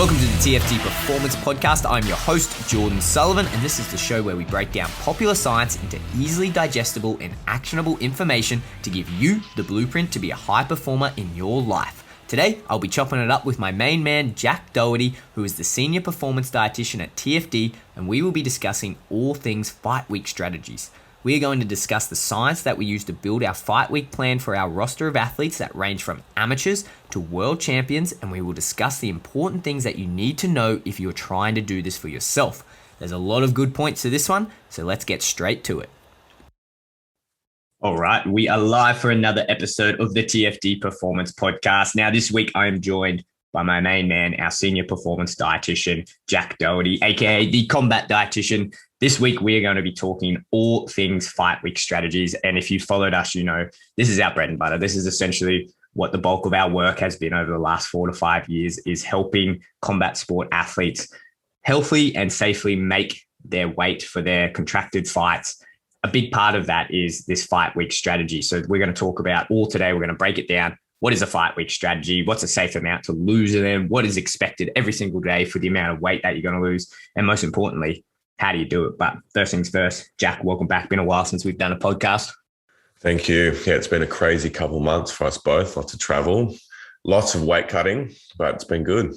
Welcome to the TFD Performance Podcast. I'm your host, Jordan Sullivan, and this is the show where we break down popular science into easily digestible and actionable information to give you the blueprint to be a high performer in your life. Today, I'll be chopping it up with my main man, Jack Doherty, who is the Senior Performance Dietitian at TFD, and we will be discussing all things fight week strategies. We are going to discuss the science that we use to build our fight week plan for our roster of athletes that range from amateurs to world champions, and we will discuss the important things that you need to know if you're trying to do this for yourself. There's a lot of good points to this one, so let's get straight to it. All right, we are live for another episode of the TFD Performance Podcast. Now, this week I am joined by my main man, our Senior Performance Dietitian, Jack Doherty, aka the Combat Dietitian. This week, we are going to be talking all things fight week strategies. And if you followed us, you know, this is our bread and butter. This is essentially what the bulk of our work has been over the last 4 to 5 years, is helping combat sport athletes healthily and safely make their weight for their contracted fights. A big part of that is this fight week strategy. So we're going to talk about all today. We're going to break it down. What is a fight week strategy? What's a safe amount to lose in them? What is expected every single day for the amount of weight that you're going to lose? And most importantly, how do you do it? But first things first, Jack, welcome back. Been a while since we've done a podcast. Thank you. Yeah, it's been a crazy couple of months for us both. Lots of travel, lots of weight cutting, but it's been good.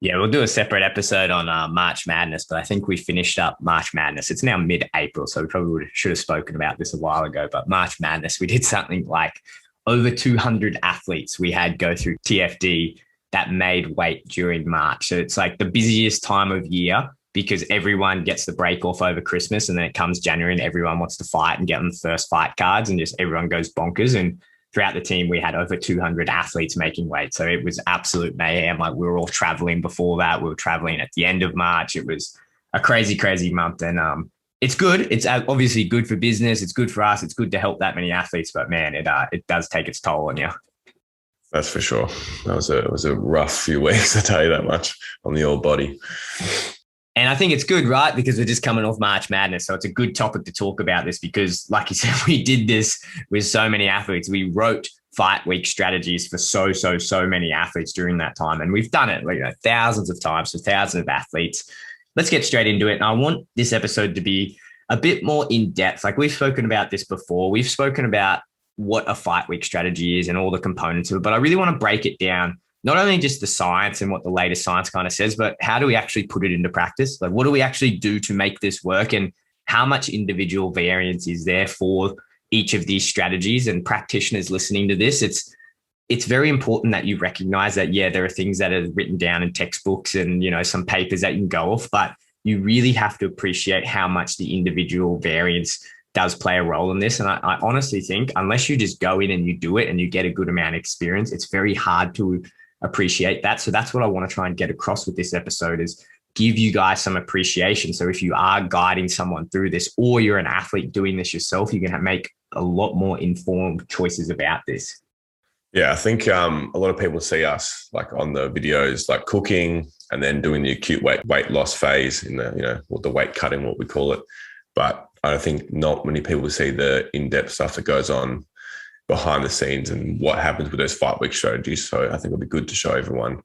Yeah, we'll do a separate episode on March Madness, but I think we finished up March Madness. It's now mid-April, so we probably should have spoken about this a while ago. But March Madness, we did something like over 200 athletes we had go through TFD that made weight during March. So it's like the busiest time of year, because everyone gets the break off over Christmas, and then it comes January and everyone wants to fight and get on the first fight cards, and just everyone goes bonkers. And throughout the team, we had over 200 athletes making weight. So it was absolute mayhem. Like, we were all traveling before that. We were traveling at the end of March. It was a crazy, crazy month. And it's good. It's obviously good for business. It's good for us. It's good to help that many athletes, but man, it does take its toll on you. That's for sure. It was a rough few weeks, I tell you that much, on the old body. And I think it's good, right? Because we're just coming off March Madness. So it's a good topic to talk about this, because like you said, we did this with so many athletes. We wrote fight week strategies for so many athletes during that time. And we've done it thousands of times for thousands of athletes. Let's get straight into it. And I want this episode to be a bit more in depth. Like, we've spoken about this before. We've spoken about what a fight week strategy is and all the components of it. But I really want to break it down, not only just the science and what the latest science kind of says, but how do we actually put it into practice? Like, what do we actually do to make this work, and how much individual variance is there for each of these strategies? And practitioners listening to this, it's very important that you recognize that, yeah, there are things that are written down in textbooks and, you know, some papers that you can go off, but you really have to appreciate how much the individual variance does play a role in this. And I honestly think, unless you just go in and you do it and you get a good amount of experience, it's very hard to appreciate that. So that's what I want to try and get across with this episode, is give you guys some appreciation. So if you are guiding someone through this, or you're an athlete doing this yourself, you're going to make a lot more informed choices about this. Yeah, I think a lot of people see us like on the videos, like cooking and then doing the acute weight loss phase in the, you know, or the weight cutting, what we call it. But I think not many people see the in-depth stuff that goes on behind the scenes and what happens with those fight week strategies. So I think it'll be good to show everyone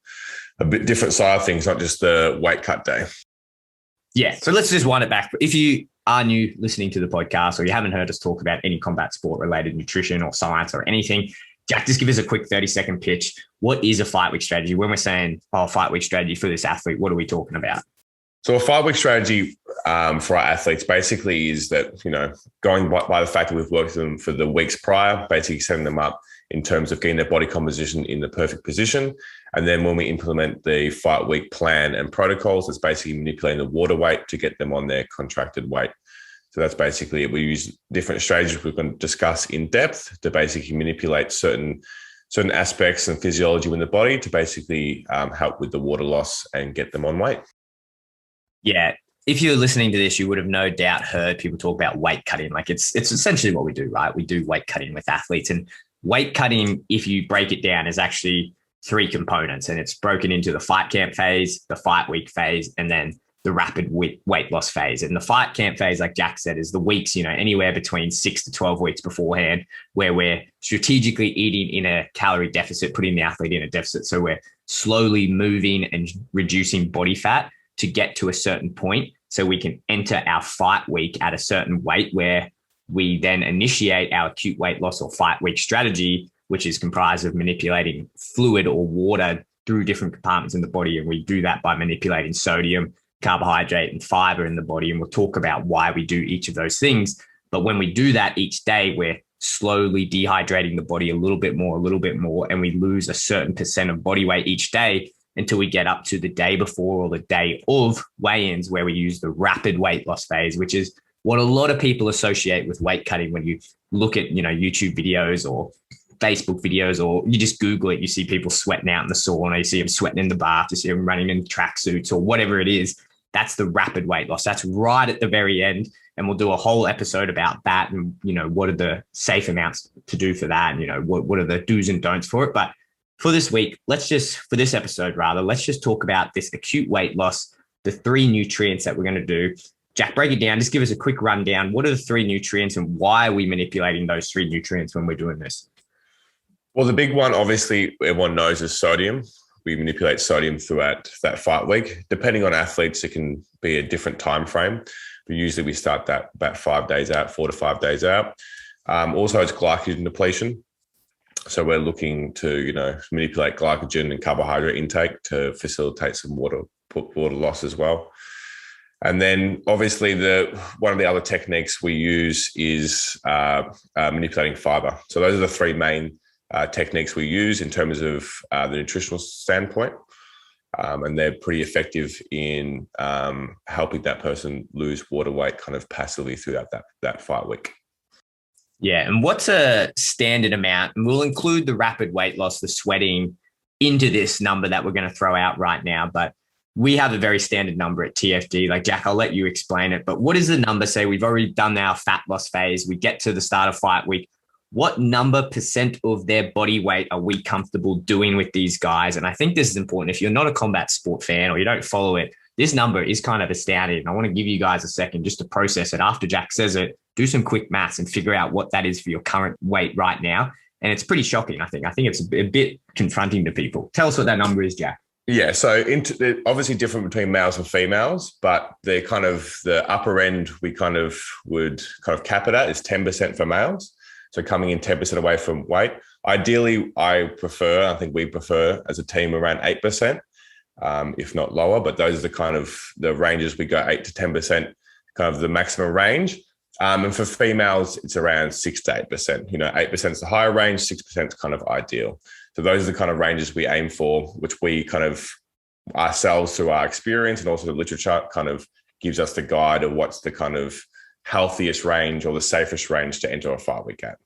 a bit different side of things, not just the weight cut day. Yeah. So let's just wind it back. If you are new listening to the podcast, or you haven't heard us talk about any combat sport related nutrition or science or anything, Jack, just give us a quick 30-second pitch. What is a fight week strategy? When we're saying, fight week strategy for this athlete, what are we talking about? So a fight week strategy for our athletes basically is that, you know, going by the fact that we've worked with them for the weeks prior, basically setting them up in terms of getting their body composition in the perfect position. And then when we implement the fight week plan and protocols, it's basically manipulating the water weight to get them on their contracted weight. So that's basically it. We use different strategies we're going to discuss in depth to basically manipulate certain aspects and physiology in the body to basically help with the water loss and get them on weight. Yeah. If you're listening to this, you would have no doubt heard people talk about weight cutting. Like, it's essentially what we do, right? We do weight cutting with athletes, and weight cutting, if you break it down, is actually 3 components, and it's broken into the fight camp phase, the fight week phase, and then the rapid weight loss phase. And the fight camp phase, like Jack said, is the weeks, anywhere between 6 to 12 weeks beforehand, where we're strategically eating in a calorie deficit, putting the athlete in a deficit. So we're slowly moving and reducing body fat to get to a certain point so we can enter our fight week at a certain weight, where we then initiate our acute weight loss or fight week strategy, which is comprised of manipulating fluid or water through different compartments in the body. And we do that by manipulating sodium, carbohydrate, and fiber in the body. And we'll talk about why we do each of those things. But when we do that each day, we're slowly dehydrating the body a little bit more, and we lose a certain percent of body weight each day until we get up to the day before or the day of weigh-ins, where we use the rapid weight loss phase, which is what a lot of people associate with weight cutting. When you look at, YouTube videos or Facebook videos, or you just Google it, you see people sweating out in the sauna, you see them sweating in the bath, you see them running in track suits or whatever it is. That's the rapid weight loss. That's right at the very end. And we'll do a whole episode about that and, what are the safe amounts to do for that? And, what are the do's and don'ts for it? But for this week, let's just talk about this acute weight loss, the 3 nutrients that we're going to do. Jack, break it down. Just give us a quick rundown. What are the 3 nutrients and why are we manipulating those 3 nutrients when we're doing this? Well, the big one, obviously, everyone knows is sodium. We manipulate sodium throughout that fight week. Depending on athletes, it can be a different time frame. But usually we start that about 5 days out, 4 to 5 days out. Also, it's glycogen depletion. So we're looking to, manipulate glycogen and carbohydrate intake to facilitate some water loss as well. And then obviously one of the other techniques we use is manipulating fiber. So those are the 3 main techniques we use in terms of the nutritional standpoint. And they're pretty effective in helping that person lose water weight kind of passively throughout that fight week. Yeah. And what's a standard amount? And we'll include the rapid weight loss, the sweating into this number that we're going to throw out right now. But we have a very standard number at TFD. Like, Jack, I'll let you explain it. But what is the number? Say we've already done our fat loss phase. We get to the start of fight week. What number % of their body weight are we comfortable doing with these guys? And I think this is important. If you're not a combat sport fan or you don't follow it, this number is kind of astounding. And I want to give you guys a second just to process it. After Jack says it, do some quick maths and figure out what that is for your current weight right now. And it's pretty shocking, I think. I think it's a bit confronting to people. Tell us what that number is, Jack. Yeah, so they're obviously different between males and females, but they're kind of the upper end we kind of would kind of cap it at is 10% for males. So coming in 10% away from weight. Ideally, I think we prefer as a team around 8%, if not lower, but those are the kind of the ranges we go 8 to 10%, kind of the maximum range. And for females, it's around 6 to 8%. 8% is the higher range, 6% is kind of ideal. So those are the kind of ranges we aim for, which we kind of ourselves through our experience and also the literature kind of gives us the guide of what's the kind of healthiest range or the safest range to enter a fight week at.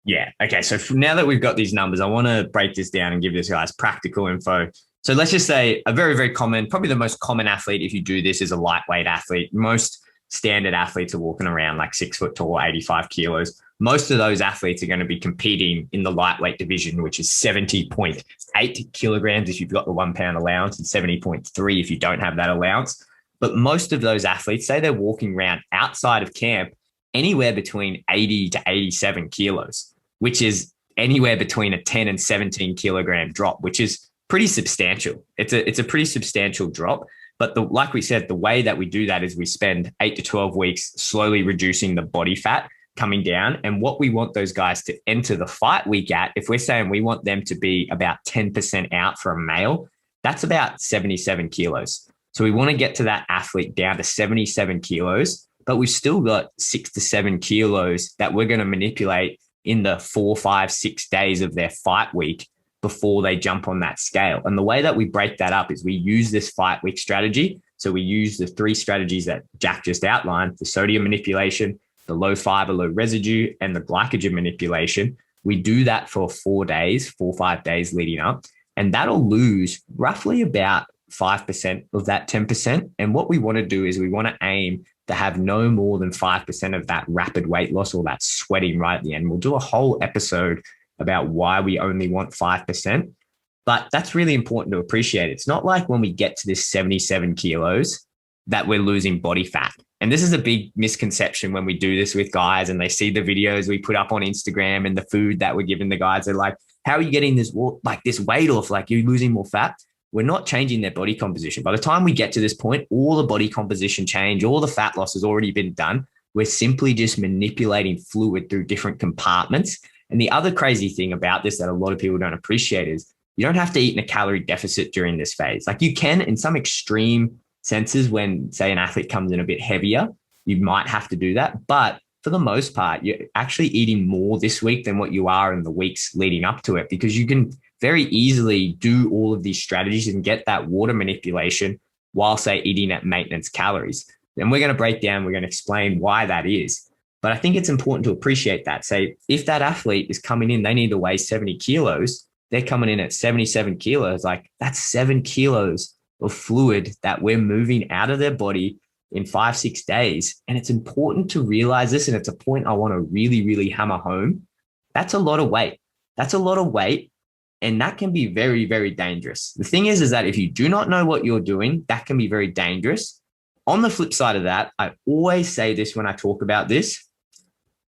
Yeah. Okay. So now that we've got these numbers, I want to break this down and give this guys practical info. So let's just say a very, very common, probably the most common athlete, if you do this, is a lightweight athlete. Most standard athletes are walking around like 6 foot tall, 85 kilos. Most of those athletes are going to be competing in the lightweight division, which is 70.8 kilograms if you've got the 1 pound allowance and 70.3 if you don't have that allowance. But most of those athletes, say they're walking around outside of camp, anywhere between 80 to 87 kilos, which is anywhere between a 10 and 17 kilogram drop, which is pretty substantial. It's a pretty substantial drop. But like we said, the way that we do that is we spend 8 to 12 weeks slowly reducing the body fat coming down. And what we want those guys to enter the fight week at, if we're saying we want them to be about 10% out for a male, that's about 77 kilos. So we want to get to that athlete down to 77 kilos, but we've still got 6 to 7 kilos that we're going to manipulate in the 4, 5, 6 days of their fight week before they jump on that scale. And the way that we break that up is we use this fight week strategy. So we use the 3 strategies that Jack just outlined, the sodium manipulation, the low fiber, low residue, and the glycogen manipulation. We do that for 4 days, 4 or 5 days leading up, and that'll lose roughly about 5% of that 10%. And what we want to do is we want to aim to have no more than 5% of that rapid weight loss or that sweating right at the end. We'll do a whole episode about why we only want 5%. But that's really important to appreciate. It's not like when we get to this 77 kilos that we're losing body fat. And this is a big misconception when we do this with guys and they see the videos we put up on Instagram and the food that we're giving the guys. They're like, how are you getting this weight off? Like, you're losing more fat. We're not changing their body composition. By the time we get to this point, all the body composition change, all the fat loss has already been done. We're simply just manipulating fluid through different compartments. And the other crazy thing about this that a lot of people don't appreciate is you don't have to eat in a calorie deficit during this phase. Like, you can in some extreme senses when, say, an athlete comes in a bit heavier, you might have to do that. But for the most part, you're actually eating more this week than what you are in the weeks leading up to it, because you can very easily do all of these strategies and get that water manipulation while, say, eating at maintenance calories. And we're going to break down, we're going to explain why that is. But I think it's important to appreciate that. Say, if that athlete is coming in, they need to weigh 70 kilos, they're coming in at 77 kilos, like that's 7 kilos of fluid that we're moving out of their body in 5-6 days. And it's important to realize this. And it's a point I want to really, really hammer home. That's a lot of weight. That's a lot of weight. And that can be very, very dangerous. The thing is that if you do not know what you're doing, that can be very dangerous. On the flip side of that, I always say this when I talk about this,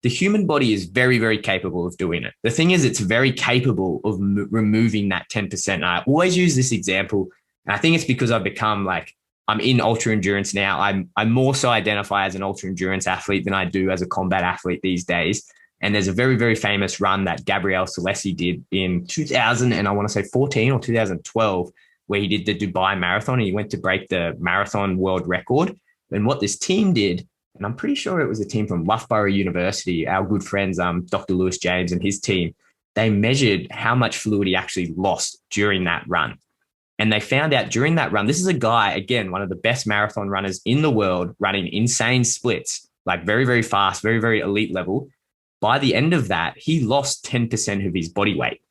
the human body is very, very capable of doing it. The thing is, it's very capable of removing that 10%. And I always use this example. And I think it's because I've become like, I'm in ultra endurance now. I more so identify as an ultra endurance athlete than I do as a combat athlete these days. And there's a very, very famous run that Gabriel Salesi did in 2000, and I want to say 14 or 2012, where he did the Dubai Marathon and he went to break the marathon world record. And what this team did, and I'm pretty sure it was a team from Loughborough University, our good friends, Dr. Lewis James and his team, they measured how much fluid he actually lost during that run. And they found out during that run, this is a guy, again, one of the best marathon runners in the world, running insane splits, like very, very fast, very, very elite level. By the end of that, he lost 10% of his body weight,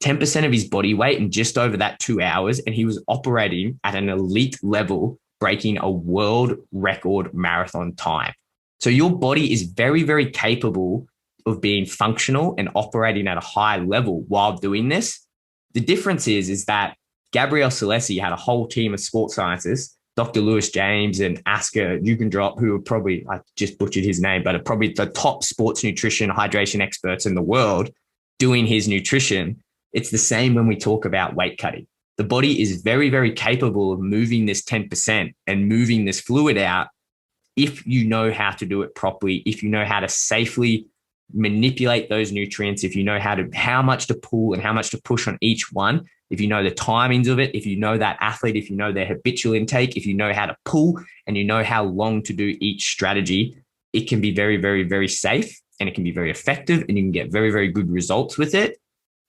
10% of his body weight in just over that 2 hours. And he was operating at an elite level, breaking a world record marathon time. So your body is very, very capable of being functional and operating at a high level while doing this. The difference is that Gabriel Salesi had a whole team of sports scientists, Dr. Lewis James and Asker Jukendrop, who are probably, I just butchered his name, but are probably the top sports nutrition, hydration experts in the world doing his nutrition. It's the same when we talk about weight cutting. The body is very, very capable of moving this 10% and moving this fluid out if you know how to do it properly, if you know how to safely manipulate those nutrients, if you know how much to pull and how much to push on each one, if you know the timings of it, if you know that athlete, if you know their habitual intake, if you know how to pull and you know how long to do each strategy, it can be very, very, very safe and it can be very effective and you can get very, very good results with it.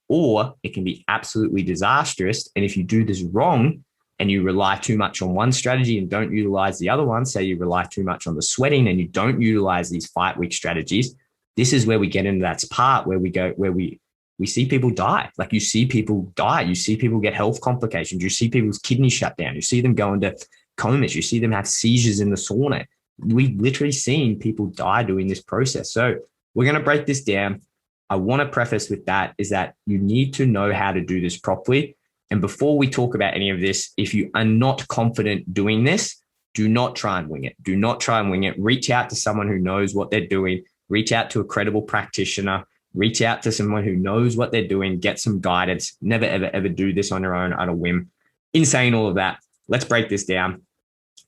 Or it can be absolutely disastrous. And if you do this wrong and you rely too much on one strategy and don't utilize the other one, say you rely too much on the sweating and you don't utilize these fight week strategies, this is where we get into that part where we see people die. Like you see people die. You see people get health complications. You see people's kidneys shut down. You see them go into comas. You see them have seizures in the sauna. We've literally seen people die doing this process. So we're going to break this down. I want to preface with that is that you need to know how to do this properly. And before we talk about any of this, if you are not confident doing this, do not try and wing it. Do not try and wing it. Reach out to someone who knows what they're doing. Reach out to a credible practitioner. Reach out to someone who knows what they're doing. Get some guidance. Never, ever, ever do this on your own at a whim. In saying all of that, let's break this down.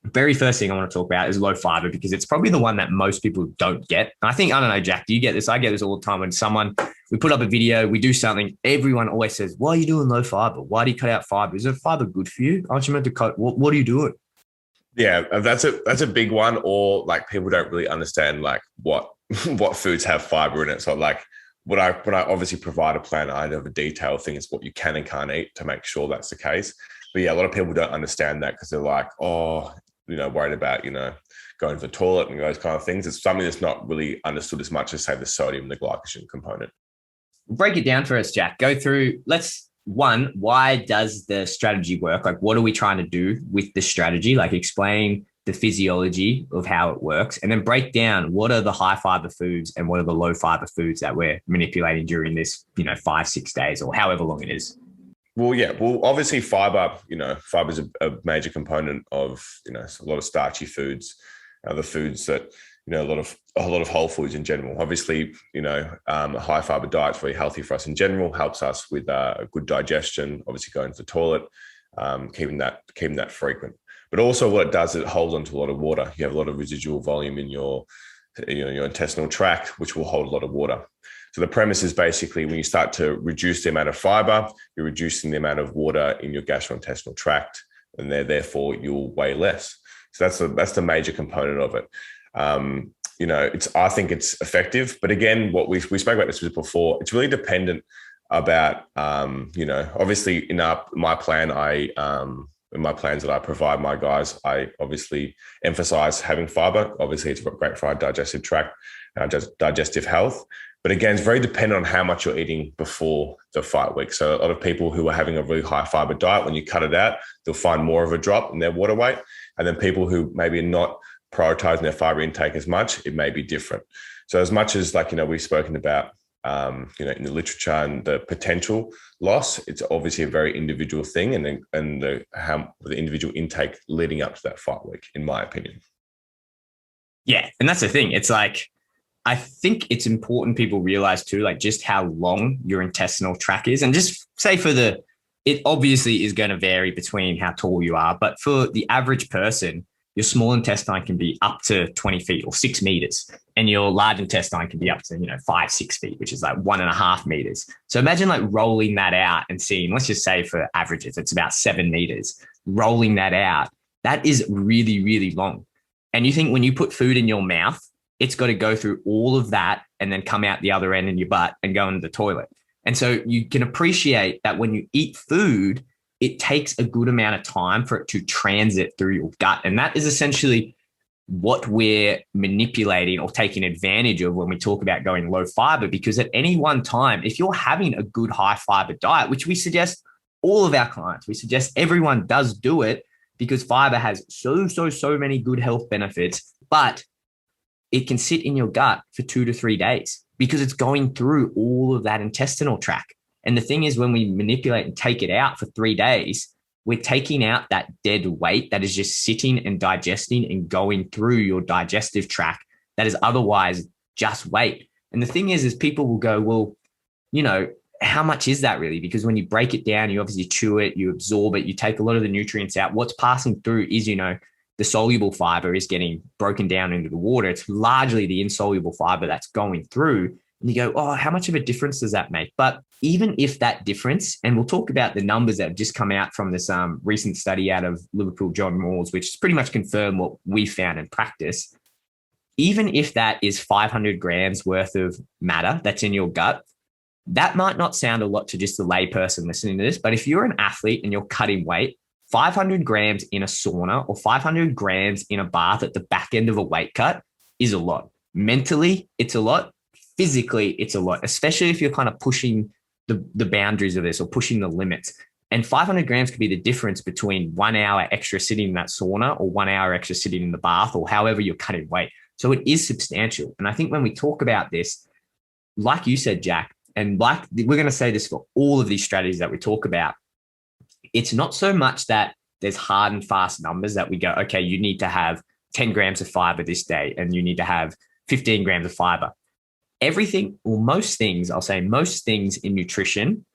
Very first thing I want to talk about is low fiber, because it's probably the one that most people don't get. And I don't know, Jack, do you get this? I get this all the time when we put up a video, we do something, everyone always says, why are you doing low fiber? Why do you cut out fiber? Is fiber good for you? Aren't you meant to cut? What are you doing? Yeah, that's a big one. Or like people don't really understand like what foods have fiber in it. So like when I obviously provide a plan, I have a detailed thing is what you can and can't eat to make sure that's the case. But yeah, a lot of people don't understand that because they're like, worried about, going to the toilet and those kind of things. It's something that's not really understood as much as, say, the sodium, the glycogen component. Break it down for us, Jack. Go through, why does the strategy work? Like, what are we trying to do with the strategy? Like, explain the physiology of how it works, and then break down what are the high fiber foods and what are the low fiber foods that we're manipulating during this, 5-6 days or however long it is. Well, yeah. Well, obviously fiber, fiber is a major component of, a lot of starchy foods, other foods that, a lot of whole foods in general. Obviously, a high fiber diet is very healthy for us in general, helps us with a good digestion, obviously going to the toilet, keeping that frequent. But also what it does, it holds onto a lot of water. You have a lot of residual volume in your intestinal tract, which will hold a lot of water. So the premise is basically when you start to reduce the amount of fiber, you're reducing the amount of water in your gastrointestinal tract, and therefore you'll weigh less. So that's the major component of it. I think it's effective, but again, what we spoke about this before, it's really dependent about, obviously in my plan, in my plans that I provide my guys, I obviously emphasize having fiber. Obviously, it's great for our digestive tract, digestive health. But again, it's very dependent on how much you're eating before the fight week. So a lot of people who are having a really high fiber diet, when you cut it out, they'll find more of a drop in their water weight. And then people who maybe are not prioritizing their fiber intake as much, it may be different. So as much as we've spoken about, in the literature and the potential loss, it's obviously a very individual thing, and the individual intake leading up to that fight week, in my opinion. Yeah, and that's the thing. It's I think it's important people realize too, just how long your intestinal tract is, and just say it obviously is going to vary between how tall you are, but for the average person, your small intestine can be up to 20 feet or 6 meters. And your large intestine can be up to, 5, 6 feet, which is 1.5 meters. So imagine rolling that out and seeing, let's just say for averages, it's about 7 meters. Rolling that out, that is really, really long. And you think when you put food in your mouth, it's got to go through all of that and then come out the other end in your butt and go into the toilet. And so you can appreciate that when you eat food, it takes a good amount of time for it to transit through your gut. And that is essentially what we're manipulating or taking advantage of when we talk about going low fiber, because at any one time, if you're having a good high fiber diet, which we suggest all of our clients, we suggest everyone does do it because fiber has so many good health benefits, but it can sit in your gut for 2 to 3 days because it's going through all of that intestinal tract. And the thing is, when we manipulate and take it out for 3 days, we're taking out that dead weight that is just sitting and digesting and going through your digestive tract that is otherwise just weight. And the thing is people will go, well, how much is that really? Because when you break it down, you obviously chew it, you absorb it, you take a lot of the nutrients out. What's passing through is, the soluble fiber is getting broken down into the water. It's largely the insoluble fiber that's going through. And you go, oh, how much of a difference does that make? But even if that difference, and we'll talk about the numbers that have just come out from this recent study out of Liverpool, John Moores, which has pretty much confirmed what we found in practice. Even if that is 500 grams worth of matter that's in your gut, that might not sound a lot to just a layperson listening to this. But if you're an athlete and you're cutting weight, 500 grams in a sauna or 500 grams in a bath at the back end of a weight cut is a lot. Mentally, it's a lot. Physically, it's a lot, especially if you're kind of pushing the boundaries of this or pushing the limits. And 500 grams could be the difference between 1 hour extra sitting in that sauna or 1 hour extra sitting in the bath or however you're cutting weight. So it is substantial. And I think when we talk about this, like you said, Jack, and we're going to say this for all of these strategies that we talk about, it's not so much that there's hard and fast numbers that we go, okay, you need to have 10 grams of fiber this day and you need to have 15 grams of fiber. Everything, or most things, I'll say most things in nutrition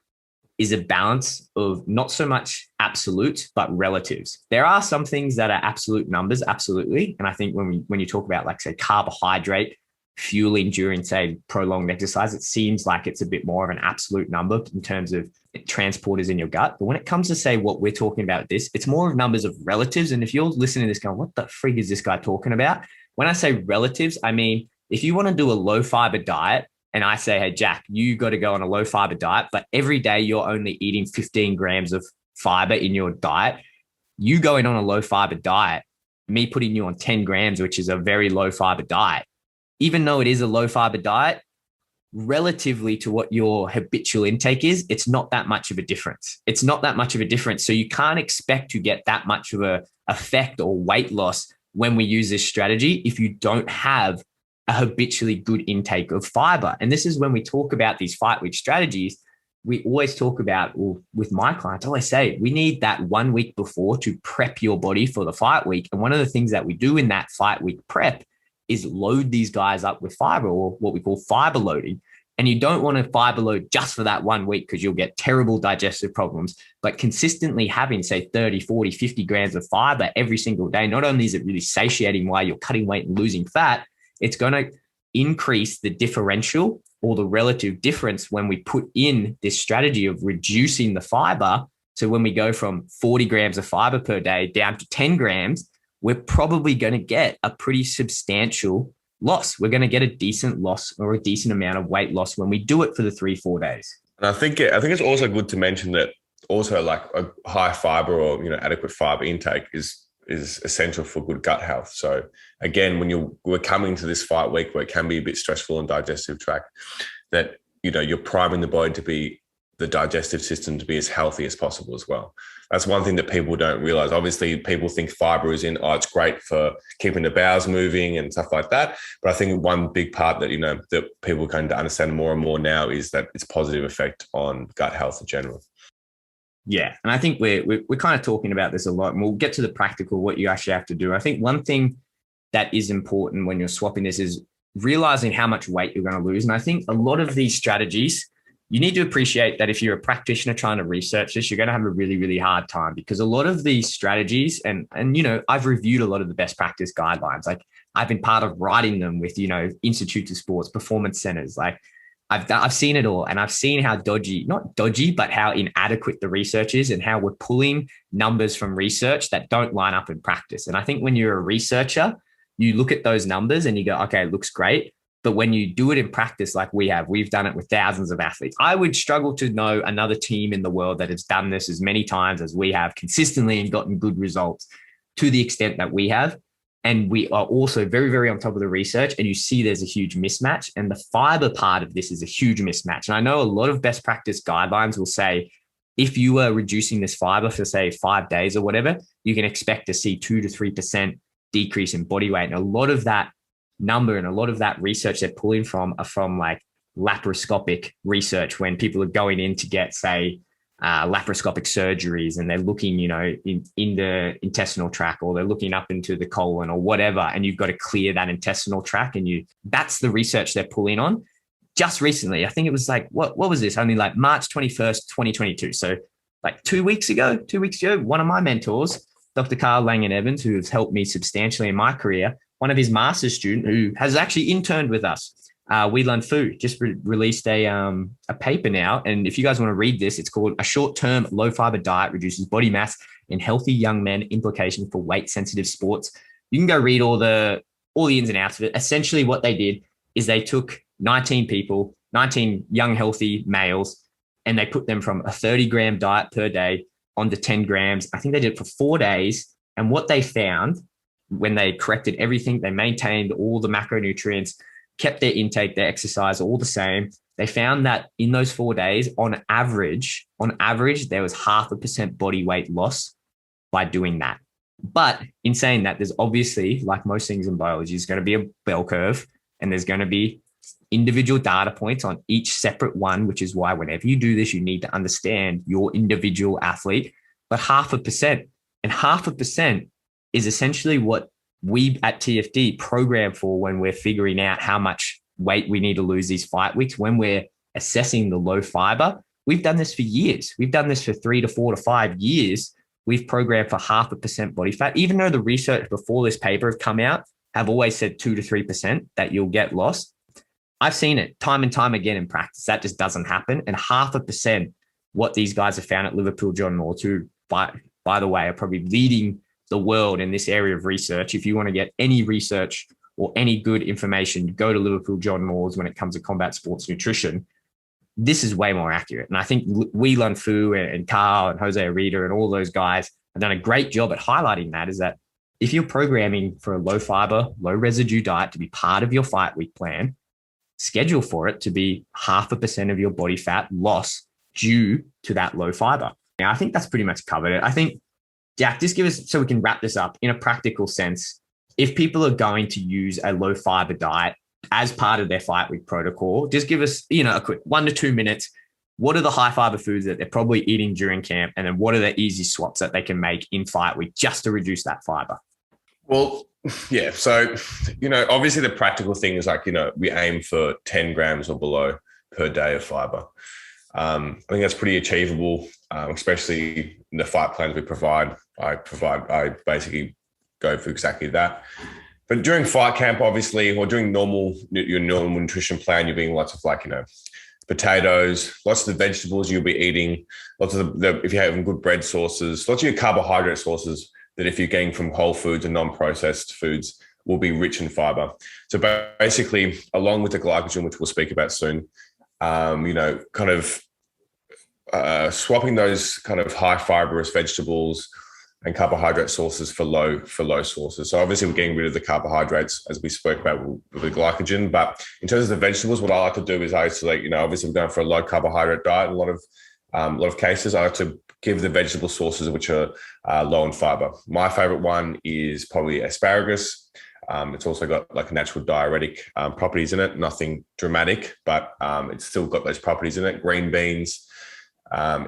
is a balance of not so much absolutes, but relatives. There are some things that are absolute numbers, absolutely. And I think when you talk about, say, carbohydrate fueling during, say, prolonged exercise, it seems like it's a bit more of an absolute number in terms of transporters in your gut. But when it comes to, say, what we're talking about this, it's more of numbers of relatives. And if you're listening to this going, what the frig is this guy talking about? When I say relatives, I mean, if you want to do a low fiber diet and I say, hey, Jack, you got to go on a low fiber diet, but every day you're only eating 15 grams of fiber in your diet, you going on a low fiber diet, me putting you on 10 grams, which is a very low fiber diet, even though it is a low fiber diet, relatively to what your habitual intake is, it's not that much of a difference. It's not that much of a difference. So you can't expect to get that much of a effect or weight loss when we use this strategy if you don't have a habitually good intake of fiber. And this is when we talk about these fight week strategies. we always talk about, or with my clients, I always say, we need that 1 week before to prep your body for the fight week. And one of the things that we do in that fight week prep is load these guys up with fiber, or what we call fiber loading. And you don't want to fiber load just for that 1 week because you'll get terrible digestive problems. But consistently having, say, 30, 40, 50 grams of fiber every single day, not only is it really satiating while you're cutting weight and losing fat, it's going to increase the differential or the relative difference when we put in this strategy of reducing the fiber. So when we go from 40 grams of fiber per day down to 10 grams, we're probably going to get a pretty substantial loss. We're going to get a decent loss or a decent amount of weight loss when we do it for the 3-4 days. And I think it's also good to mention that also like a high fiber or adequate fiber intake is essential for good gut health. So again, when we're coming to this fight week where it can be a bit stressful in digestive tract, that you're priming the digestive system to be as healthy as possible as well. That's one thing that people don't realize. Obviously, people think fiber is it's great for keeping the bowels moving and stuff like that. But I think one big part that that people kind of understand more and more now is that its positive effect on gut health in general. Yeah, and I think we're kind of talking about this a lot, and we'll get to the practical, what you actually have to do. I think one thing that is important when you're swapping this is realizing how much weight you're going to lose. And I think a lot of these strategies, you need to appreciate that if you're a practitioner trying to research this, you're going to have a really, really hard time, because a lot of these strategies, and I've reviewed a lot of the best practice guidelines. Like, I've been part of writing them with, Institute of Sports, performance centers. Like, I've seen it all, and I've seen how not dodgy, but how inadequate the research is, and how we're pulling numbers from research that don't line up in practice. And I think when you're a researcher, you look at those numbers and you go, okay, it looks great. But when you do it in practice, like we've done it with thousands of athletes. I would struggle to know another team in the world that has done this as many times as we have consistently and gotten good results to the extent that we have. And we are also very, very on top of the research, and you see there's a huge mismatch. And the fiber part of this is a huge mismatch. And I know a lot of best practice guidelines will say, if you are reducing this fiber for, say, 5 days or whatever, you can expect to see 2 to 3% decrease in body weight. And a lot of that number and a lot of that research they're pulling from are from like laparoscopic research, when people are going in to get, say, laparoscopic surgeries, and they're looking, in the intestinal tract, or they're looking up into the colon or whatever, and you've got to clear that intestinal tract, and that's the research they're pulling on. Just recently, I think it was like, what was this? Only like March 21st, 2022. So like 2 weeks ago, one of my mentors, Dr. Carl Langan-Evans, who has helped me substantially in my career, one of his master's student who has actually interned with us, Whelan Fu, just released a paper now. And if you guys want to read this, it's called A Short-Term Low-Fiber Diet Reduces Body Mass in Healthy Young Men, Implications for Weight-Sensitive Sports. You can go read all the ins and outs of it. Essentially what they did is they took 19 people, 19 young, healthy males, and they put them from a 30-gram diet per day onto 10 grams. I think they did it for 4 days. And what they found, when they corrected everything, they maintained all the macronutrients, kept their intake, their exercise all the same. They found that in those 4 days, on average, there was 0.5% body weight loss by doing that. But in saying that, there's obviously, like most things in biology, there's going to be a bell curve, and there's going to be individual data points on each separate one, which is why whenever you do this, you need to understand your individual athlete. But 0.5%, and 0.5% is essentially what we at TFD program for when we're figuring out how much weight we need to lose these fight weeks, when we're assessing the low fiber. We've done this for years. We've done this for 3 to 4 to 5 years. We've programmed for 0.5% body fat, even though the research before this paper have come out have always said 2 to 3% that you'll get lost. I've seen it time and time again in practice. That just doesn't happen. And 0.5%, what these guys have found at Liverpool John Moores, who, by the way, are probably leading the world in this area of research. If you want to get any research or any good information, go to Liverpool John Moores when it comes to combat sports nutrition. This is way more accurate. And I think Whelan Fu and Carl and Jose Arita and all those guys have done a great job at highlighting that, is that if you're programming for a low fiber, low residue diet to be part of your fight week plan, schedule for it to be 0.5% of your body fat loss due to that low fiber. Now, I think that's pretty much covered it. I think, Jack, just give us, so we can wrap this up in a practical sense. If people are going to use a low fiber diet as part of their fight week protocol, just give us, a quick 1 to 2 minutes. what are the high fiber foods that they're probably eating during camp? And then what are the easy swaps that they can make in fight week just to reduce that fiber? Well, yeah. So, obviously the practical thing is like, we aim for 10 grams or below per day of fiber. I think that's pretty achievable, especially in the fight plans we provide. I basically go for exactly that. But during fight camp, obviously, or during your normal nutrition plan, you're being lots of potatoes, lots of the vegetables you'll be eating, lots of if you're having good bread sources, lots of your carbohydrate sources that if you're getting from whole foods and non-processed foods will be rich in fiber. So basically, along with the glycogen, which we'll speak about soon, swapping those kind of high fibrous vegetables and carbohydrate sources for low sources. So obviously we're getting rid of the carbohydrates as we spoke about with the glycogen. But in terms of the vegetables, what I like to do is I isolate, obviously we're going for a low carbohydrate diet in a lot of cases. I like to give the vegetable sources which are low in fiber. My favorite one is probably asparagus. It's also got like natural diuretic properties in it, nothing dramatic, but it's still got those properties in it. Green beans,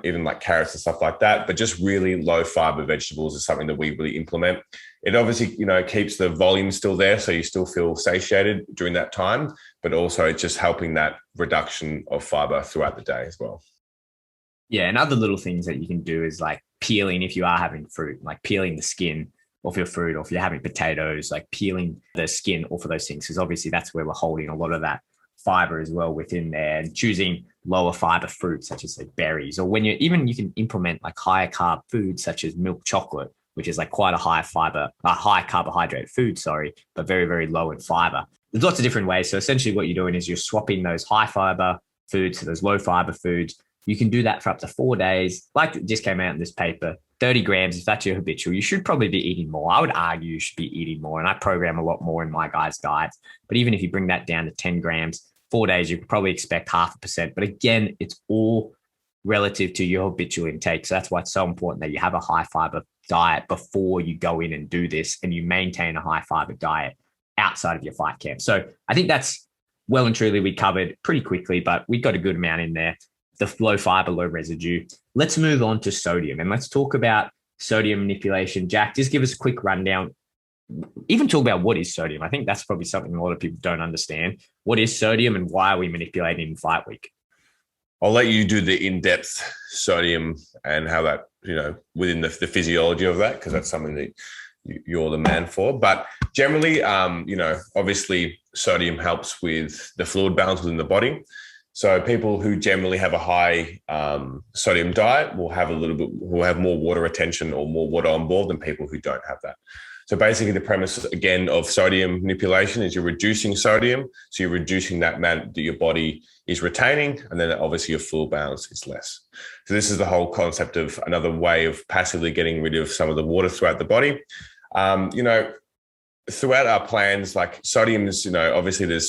even like carrots and stuff like that, but just really low fiber vegetables is something that we really implement. It obviously, keeps the volume still there, so you still feel satiated during that time, but also it's just helping that reduction of fiber throughout the day as well. Yeah, and other little things that you can do is like peeling if you are having fruit, like peeling the skin off your fruit, or if you're having potatoes, like peeling the skin off of those things, because obviously that's where we're holding a lot of that fiber as well within there, and choosing lower fiber fruits such as like berries, or when you can implement like higher carb foods such as milk chocolate, which is like quite a high carbohydrate food, but very, very low in fiber. There's lots of different ways. So essentially what you're doing is you're swapping those high fiber foods to those low fiber foods. You can do that for up to 4 days. Like it just came out in this paper, 30 grams, if that's your habitual, you should probably be eating more. I would argue you should be eating more. And I program a lot more in my guys' diets. But even if you bring that down to 10 grams, 4 days, you could probably expect 0.5%. But again, it's all relative to your habitual intake. So that's why it's so important that you have a high fiber diet before you go in and do this, and you maintain a high fiber diet outside of your fight camp. So I think that's well and truly we covered pretty quickly, but we got a good amount in there. The low fiber, low residue. Let's move on to sodium, and let's talk about sodium manipulation. Jack, just give us a quick rundown. Even talk about what is sodium. I think that's probably something a lot of people don't understand. What is sodium and why are we manipulating in fight week? I'll let you do the in-depth sodium and how that, within the physiology of that, because that's something that you're the man for. But generally, obviously sodium helps with the fluid balance within the body. So people who generally have a high sodium diet will have more water retention or more water on board than people who don't have that. So basically the premise, again, of sodium manipulation is you're reducing sodium. So you're reducing that amount that your body is retaining. And then obviously your fluid balance is less. So this is the whole concept of another way of passively getting rid of some of the water throughout the body. Throughout our plans, like sodium is, obviously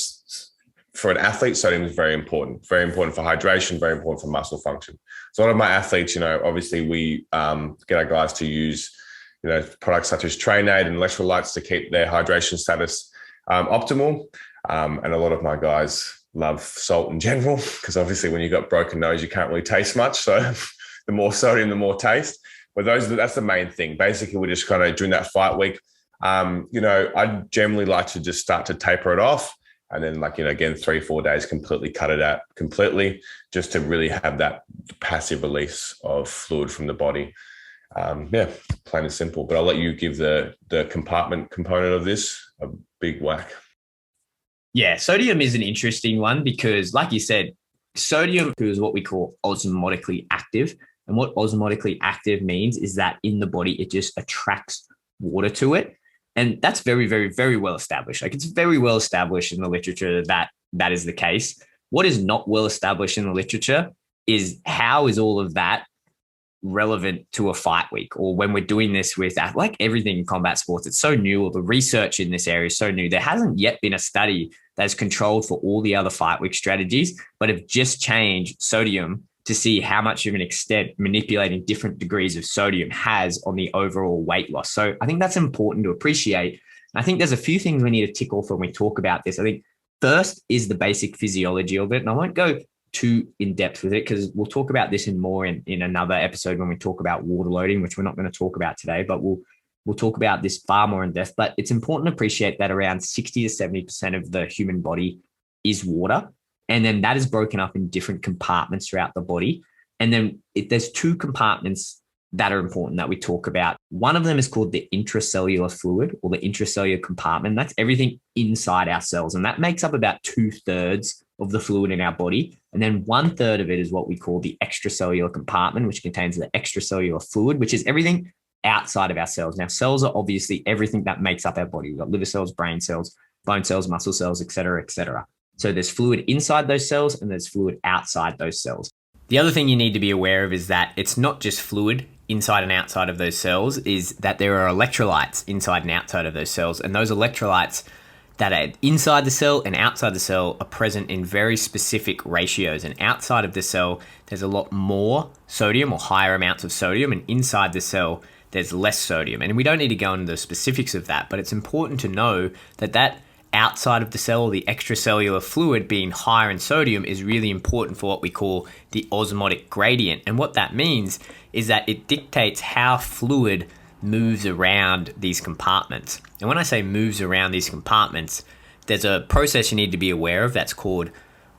for an athlete, sodium is very important for hydration, very important for muscle function. So a lot of my athletes, obviously we get our guys to use, products such as Trainade and electrolytes to keep their hydration status optimal. And a lot of my guys love salt in general, because obviously when you've got broken nose, you can't really taste much. So the more sodium, the more taste. But that's the main thing. Basically, we're just kind of during that fight week. I generally like to just start to taper it off. And then again, 3-4 days, completely cut it out completely, just to really have that passive release of fluid from the body. Plain and simple. But I'll let you give the compartment component of this a big whack. Yeah, sodium is an interesting one because, like you said, sodium is what we call osmotically active. And what osmotically active means is that in the body, it just attracts water to it. And that's very, very, very well established. Like it's very well established in the literature that that is the case. What is not well established in the literature is how is all of that relevant to a fight week, or when we're doing this with like everything in combat sports. It's so new, or the research in this area is so new. There hasn't yet been a study that's controlled for all the other fight week strategies, but have just changed sodium to see how much of an extent manipulating different degrees of sodium has on the overall weight loss. So I think that's important to appreciate. I think there's a few things we need to tick off when we talk about this. I think first is the basic physiology of it. And I won't go too in depth with it because we'll talk about this in another episode when we talk about water loading, which we're not going to talk about today, but we'll talk about this far more in depth. But it's important to appreciate that around 60 to 70% of the human body is water. And then that is broken up in different compartments throughout the body. And then there's two compartments that are important that we talk about. One of them is called the intracellular fluid or the intracellular compartment. That's everything inside our cells. And that makes up about 2/3 of the fluid in our body. And then 1/3 of it is what we call the extracellular compartment, which contains the extracellular fluid, which is everything outside of our cells. Now, cells are obviously everything that makes up our body. We've got liver cells, brain cells, bone cells, muscle cells, et cetera, et cetera. So there's fluid inside those cells and there's fluid outside those cells. The other thing you need to be aware of is that it's not just fluid inside and outside of those cells, is that there are electrolytes inside and outside of those cells. And those electrolytes that are inside the cell and outside the cell are present in very specific ratios. And outside of the cell, there's a lot more sodium or higher amounts of sodium. And inside the cell, there's less sodium. And we don't need to go into the specifics of that, but it's important to know that outside of the cell, the extracellular fluid being higher in sodium is really important for what we call the osmotic gradient. And what that means is that it dictates how fluid moves around these compartments. And when I say moves around these compartments, there's a process you need to be aware of that's called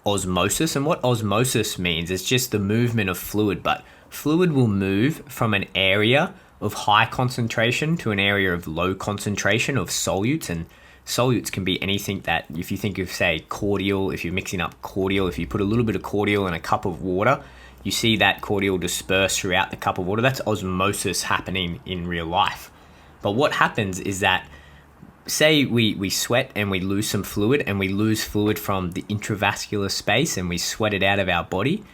osmosis. And what osmosis means is just the movement of fluid, but fluid will move from an area of high concentration to an area of low concentration of solutes. And solutes can be anything that, if you think of, say, cordial, if you're mixing up cordial, if you put a little bit of cordial in a cup of water, you see that cordial disperse throughout the cup of water. That's osmosis happening in real life. But what happens is that, say we sweat and we lose some fluid and we lose fluid from the intravascular space and we sweat it out of our body,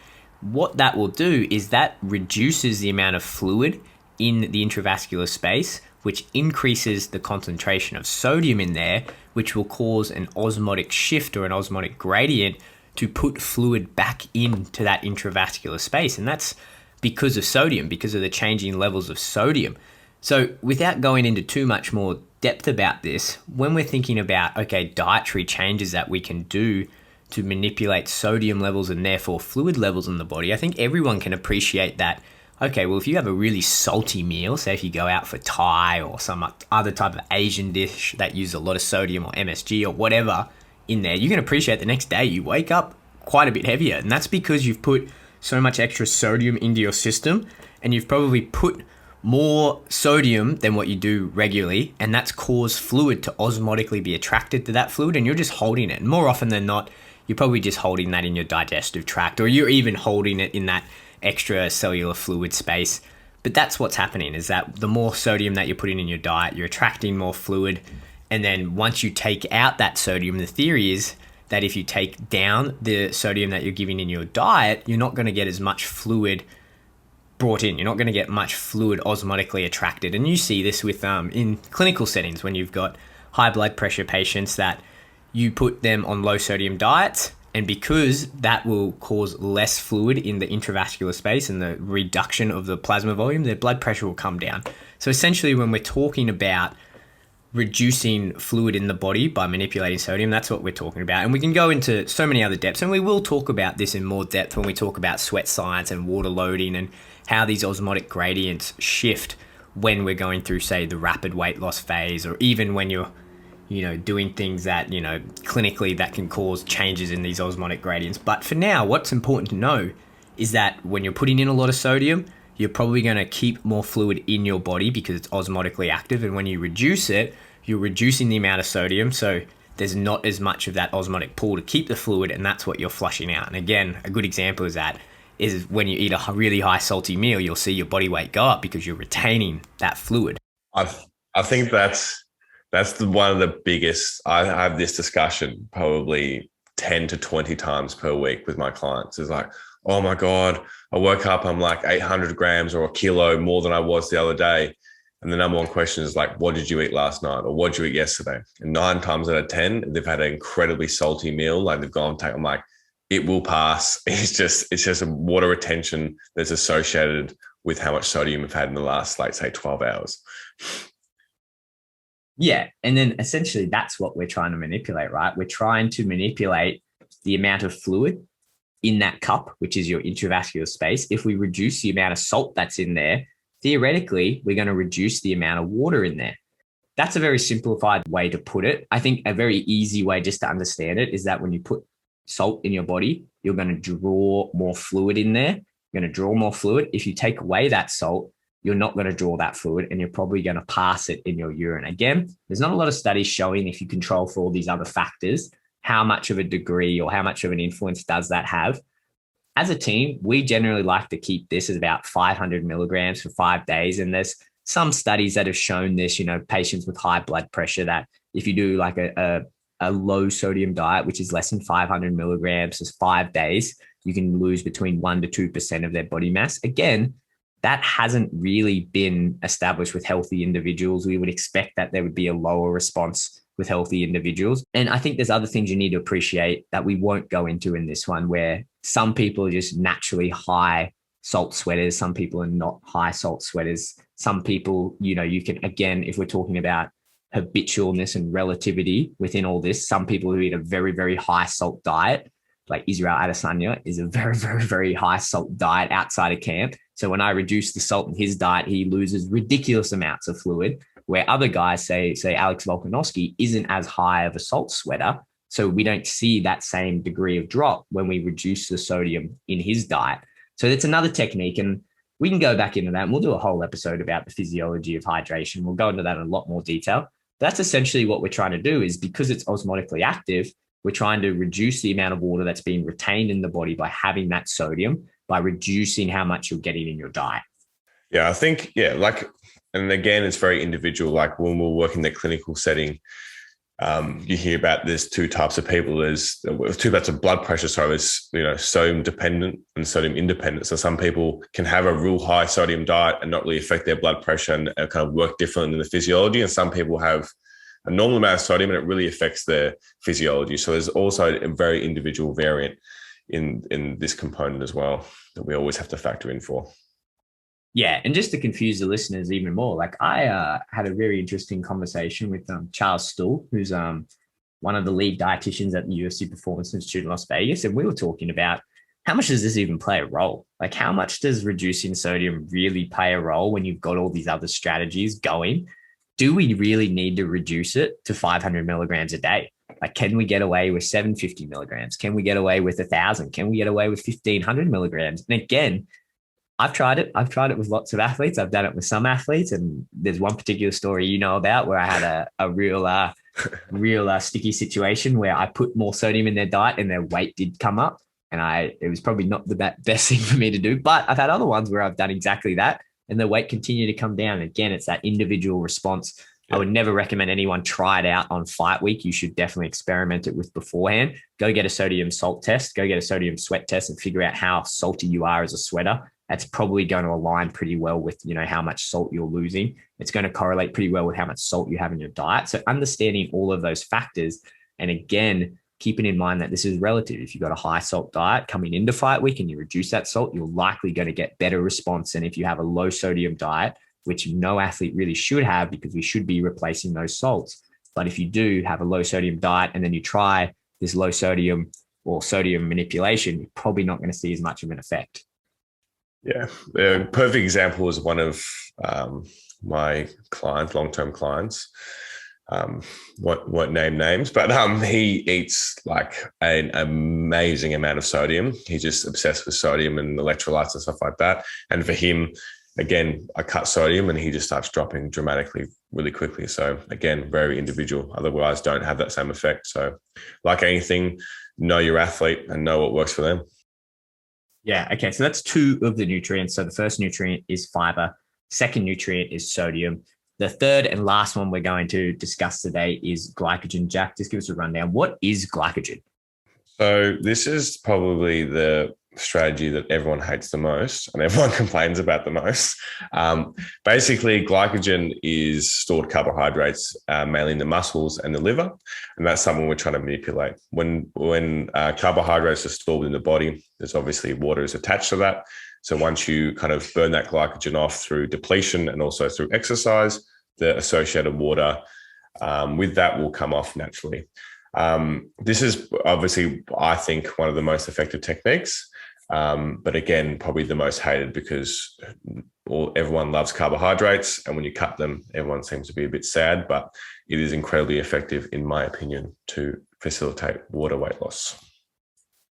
what that will do is that reduces the amount of fluid in the intravascular space, which increases the concentration of sodium in there, which will cause an osmotic shift or an osmotic gradient to put fluid back into that intravascular space. And that's because of sodium, because of the changing levels of sodium. So without going into too much more depth about this, when we're thinking about, okay, dietary changes that we can do to manipulate sodium levels and therefore fluid levels in the body, I think everyone can appreciate that. Okay, well, if you have a really salty meal, say if you go out for Thai or some other type of Asian dish that uses a lot of sodium or MSG or whatever in there, you can appreciate the next day you wake up quite a bit heavier. And that's because you've put so much extra sodium into your system and you've probably put more sodium than what you do regularly. And that's caused fluid to osmotically be attracted to that fluid and you're just holding it. And more often than not, you're probably just holding that in your digestive tract or you're even holding it in that extracellular fluid space. But that's what's happening, is that the more sodium that you're putting in your diet, you're attracting more fluid. And then once you take out that sodium, the theory is that if you take down the sodium that you're giving in your diet, you're not going to get as much fluid brought in. You're not going to get much fluid osmotically attracted. And you see this with in clinical settings when you've got high blood pressure patients that you put them on low sodium diets. And because that will cause less fluid in the intravascular space and the reduction of the plasma volume, their blood pressure will come down. So essentially, when we're talking about reducing fluid in the body by manipulating sodium, that's what we're talking about. And we can go into so many other depths, and we will talk about this in more depth when we talk about sweat science and water loading and how these osmotic gradients shift when we're going through, say, the rapid weight loss phase, or even when you're doing things that, clinically that can cause changes in these osmotic gradients. But for now, what's important to know is that when you're putting in a lot of sodium, you're probably going to keep more fluid in your body because it's osmotically active. And when you reduce it, you're reducing the amount of sodium. So there's not as much of that osmotic pull to keep the fluid. And that's what you're flushing out. And again, a good example of that is when you eat a really high salty meal, you'll see your body weight go up because you're retaining that fluid. I think that's one of the biggest. I have this discussion probably 10 to 20 times per week with my clients. It's like, oh my God, I woke up, I'm like 800 grams or a kilo more than I was the other day. And the number one question is like, what did you eat last night? Or what did you eat yesterday? And 9 times out of 10, they've had an incredibly salty meal. Like they've gone and taken, I'm like, it will pass. It's just a water retention that's associated with how much sodium you've had in the last, like, say, 12 hours. Yeah. And then essentially that's what we're trying to manipulate, right? We're trying to manipulate the amount of fluid in that cup, which is your intravascular space, if we reduce the amount of salt that's in there, theoretically, we're going to reduce the amount of water in there. That's a very simplified way to put it. I think a very easy way just to understand it is that when you put salt in your body, you're going to draw more fluid in there. You're going to draw more fluid. If you take away that salt, you're not going to draw that fluid and you're probably going to pass it in your urine. Again, there's not a lot of studies showing if you control for all these other factors, how much of a degree or how much of an influence does that have. As a team, we generally like to keep this at about 500 milligrams for 5 days. And there's some studies that have shown this, patients with high blood pressure, that if you do like a low sodium diet, which is less than 500 milligrams for 5 days, you can lose between 1% to 2% of their body mass. Again, that hasn't really been established with healthy individuals. We would expect that there would be a lower response with healthy individuals. And I think there's other things you need to appreciate that we won't go into in this one, where some people are just naturally high salt sweaters. Some people are not high salt sweaters. Some people, you can, again, if we're talking about habitualness and relativity within all this, some people who eat a very, very high salt diet, like Israel Adesanya, is a very, very, very high salt diet outside of camp. So when I reduce the salt in his diet, he loses ridiculous amounts of fluid, where other guys, say Alex Volkanovski, isn't as high of a salt sweater. So we don't see that same degree of drop when we reduce the sodium in his diet. So that's another technique. And we can go back into that and we'll do a whole episode about the physiology of hydration. We'll go into that in a lot more detail. That's essentially what we're trying to do, is because it's osmotically active, we're trying to reduce the amount of water that's being retained in the body by having that sodium, by reducing how much you're getting in your diet. Yeah, I think, and again, it's very individual. Like when we're working in the clinical setting, you hear about there's two types of people. There's two types of blood pressure. So there's, sodium dependent and sodium independent. So some people can have a real high sodium diet and not really affect their blood pressure and kind of work differently in the physiology. And some people have a normal amount of sodium and it really affects their physiology. So there's also a very individual variant in this component as well that we always have to factor in for. Yeah. And just to confuse the listeners even more, like I had a very interesting conversation with Charles Stuhl, who's one of the lead dietitians at the UFC Performance Institute in Las Vegas. And we were talking about how much does this even play a role? Like how much does reducing sodium really play a role when you've got all these other strategies going? Do we really need to reduce it to 500 milligrams a day? Like, can we get away with 750 milligrams? Can we get away with 1,000? Can we get away with 1,500 milligrams? And again, I've tried it. I've tried it with lots of athletes. I've done it with some athletes. And there's one particular story about where I had a real sticky situation where I put more sodium in their diet and their weight did come up. And it was probably not the best thing for me to do. But I've had other ones where I've done exactly that and the weight continued to come down. Again, it's that individual response. I would never recommend anyone try it out on fight week. You should definitely experiment it with beforehand. Go get a sodium salt test, go get a sodium sweat test and figure out how salty you are as a sweater. That's probably going to align pretty well with, how much salt you're losing. It's going to correlate pretty well with how much salt you have in your diet. So understanding all of those factors. And again, keeping in mind that this is relative. If you've got a high salt diet coming into fight week and you reduce that salt, you're likely going to get better response than if you have a low sodium diet, which no athlete really should have because we should be replacing those salts. But if you do have a low sodium diet and then you try this low sodium or sodium manipulation, you're probably not going to see as much of an effect. Yeah. A perfect example is one of my clients, long-term clients. Won't name names, but he eats like an amazing amount of sodium. He's just obsessed with sodium and electrolytes and stuff like that. And for him, again, I cut sodium and he just starts dropping dramatically really quickly. So again, very individual. Otherwise, don't have that same effect. So like anything, know your athlete and know what works for them. Yeah. Okay. So that's two of the nutrients. So the first nutrient is fiber. Second nutrient is sodium. The third and last one we're going to discuss today is glycogen. Jack, just give us a rundown. What is glycogen? So this is probably the strategy that everyone hates the most and everyone complains about the most. Basically, glycogen is stored carbohydrates, mainly in the muscles and the liver, and that's something we're trying to manipulate. When carbohydrates are stored in the body, there's obviously water is attached to that. So once you kind of burn that glycogen off through depletion and also through exercise, the associated water with that will come off naturally. This is obviously, I think, one of the most effective techniques. But again, probably the most hated because everyone loves carbohydrates. And when you cut them, everyone seems to be a bit sad, but it is incredibly effective, in my opinion, to facilitate water weight loss.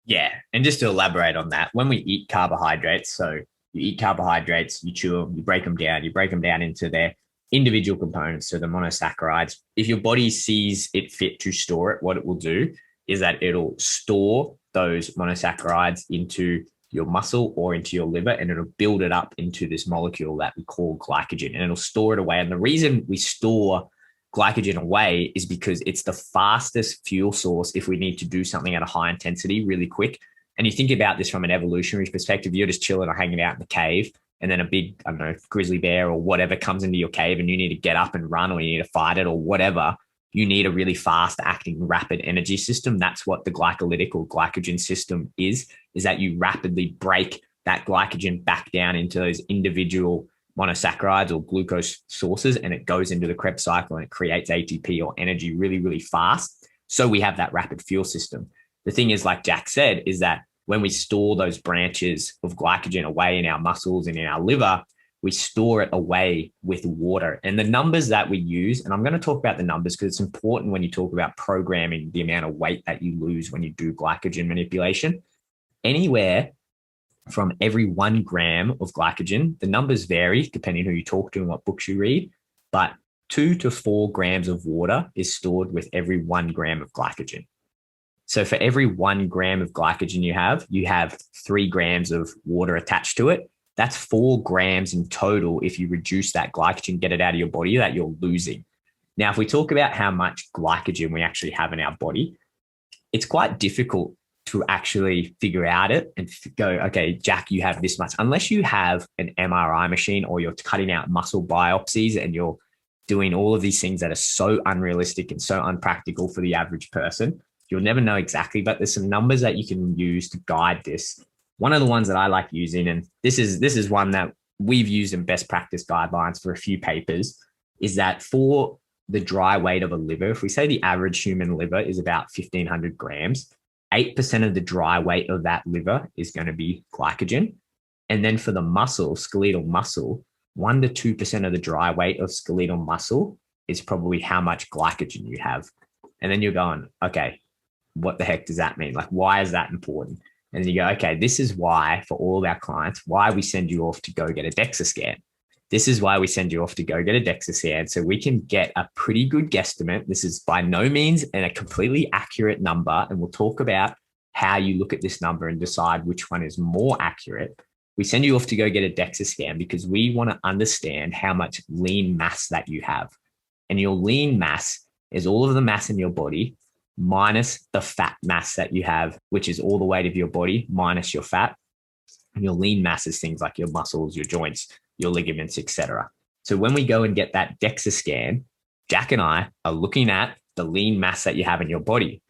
Yeah. And just to elaborate on that, when we eat carbohydrates, so you eat carbohydrates, you chew them, you break them down into their individual components, so the monosaccharides. If your body sees it fit to store it, what it will do is that it'll store those monosaccharides into your muscle or into your liver, and it'll build it up into this molecule that we call glycogen, and it'll store it away. And the reason we store glycogen away is because it's the fastest fuel source if we need to do something at a high intensity really quick. And you think about this from an evolutionary perspective, you're just chilling or hanging out in the cave, and then a big, I don't know, grizzly bear or whatever comes into your cave and you need to get up and run, or you need to fight it or whatever. You need a really fast acting rapid energy system. That's what the glycolytic or glycogen system is that you rapidly break that glycogen back down into those individual monosaccharides or glucose sources, and it goes into the Krebs cycle and it creates ATP or energy really, really fast. So we have that rapid fuel system. The thing is, like Jack said, is that when we store those branches of glycogen away in our muscles and in our liver, we store it away with water. And the numbers that we use, and I'm going to talk about the numbers because it's important when you talk about programming the amount of weight that you lose when you do glycogen manipulation. Anywhere from every 1 gram of glycogen, the numbers vary depending who you talk to and what books you read, but 2 to 4 grams of water is stored with every 1 gram of glycogen. So for every 1 gram of glycogen you have 3 grams of water attached to it. That's 4 grams in total if you reduce that glycogen, get it out of your body, that you're losing. Now, if we talk about how much glycogen we actually have in our body, it's quite difficult to actually figure out it and go, okay, Jack, you have this much. Unless you have an MRI machine or you're cutting out muscle biopsies and you're doing all of these things that are so unrealistic and so unpractical for the average person, you'll never know exactly. But there's some numbers that you can use to guide this. One of the ones that I like using, and this is one that we've used in best practice guidelines for a few papers, is that for the dry weight of a liver, if we say the average human liver is about 1,500 grams, 8% of the dry weight of that liver is going to be glycogen. And then for the muscle, skeletal muscle, 1 to 2% of the dry weight of skeletal muscle is probably how much glycogen you have. And then you're going, okay, what the heck does that mean? Like, why is that important? And then you go, okay, this is why for all of our clients, why we send you off to go get a Dexa scan. This is why we send you off to go get a Dexa scan. So we can get a pretty good guesstimate. This is by no means a completely accurate number. And we'll talk about how you look at this number and decide which one is more accurate. We send you off to go get a Dexa scan because we want to understand how much lean mass that you have. And your lean mass is all of the mass in your body minus the fat mass that you have, which is all the weight of your body minus your fat. And your lean mass is things like your muscles, your joints, your ligaments, etc. So when we go and get that Dexa scan, Jack and I are looking at the lean mass that you have in your body.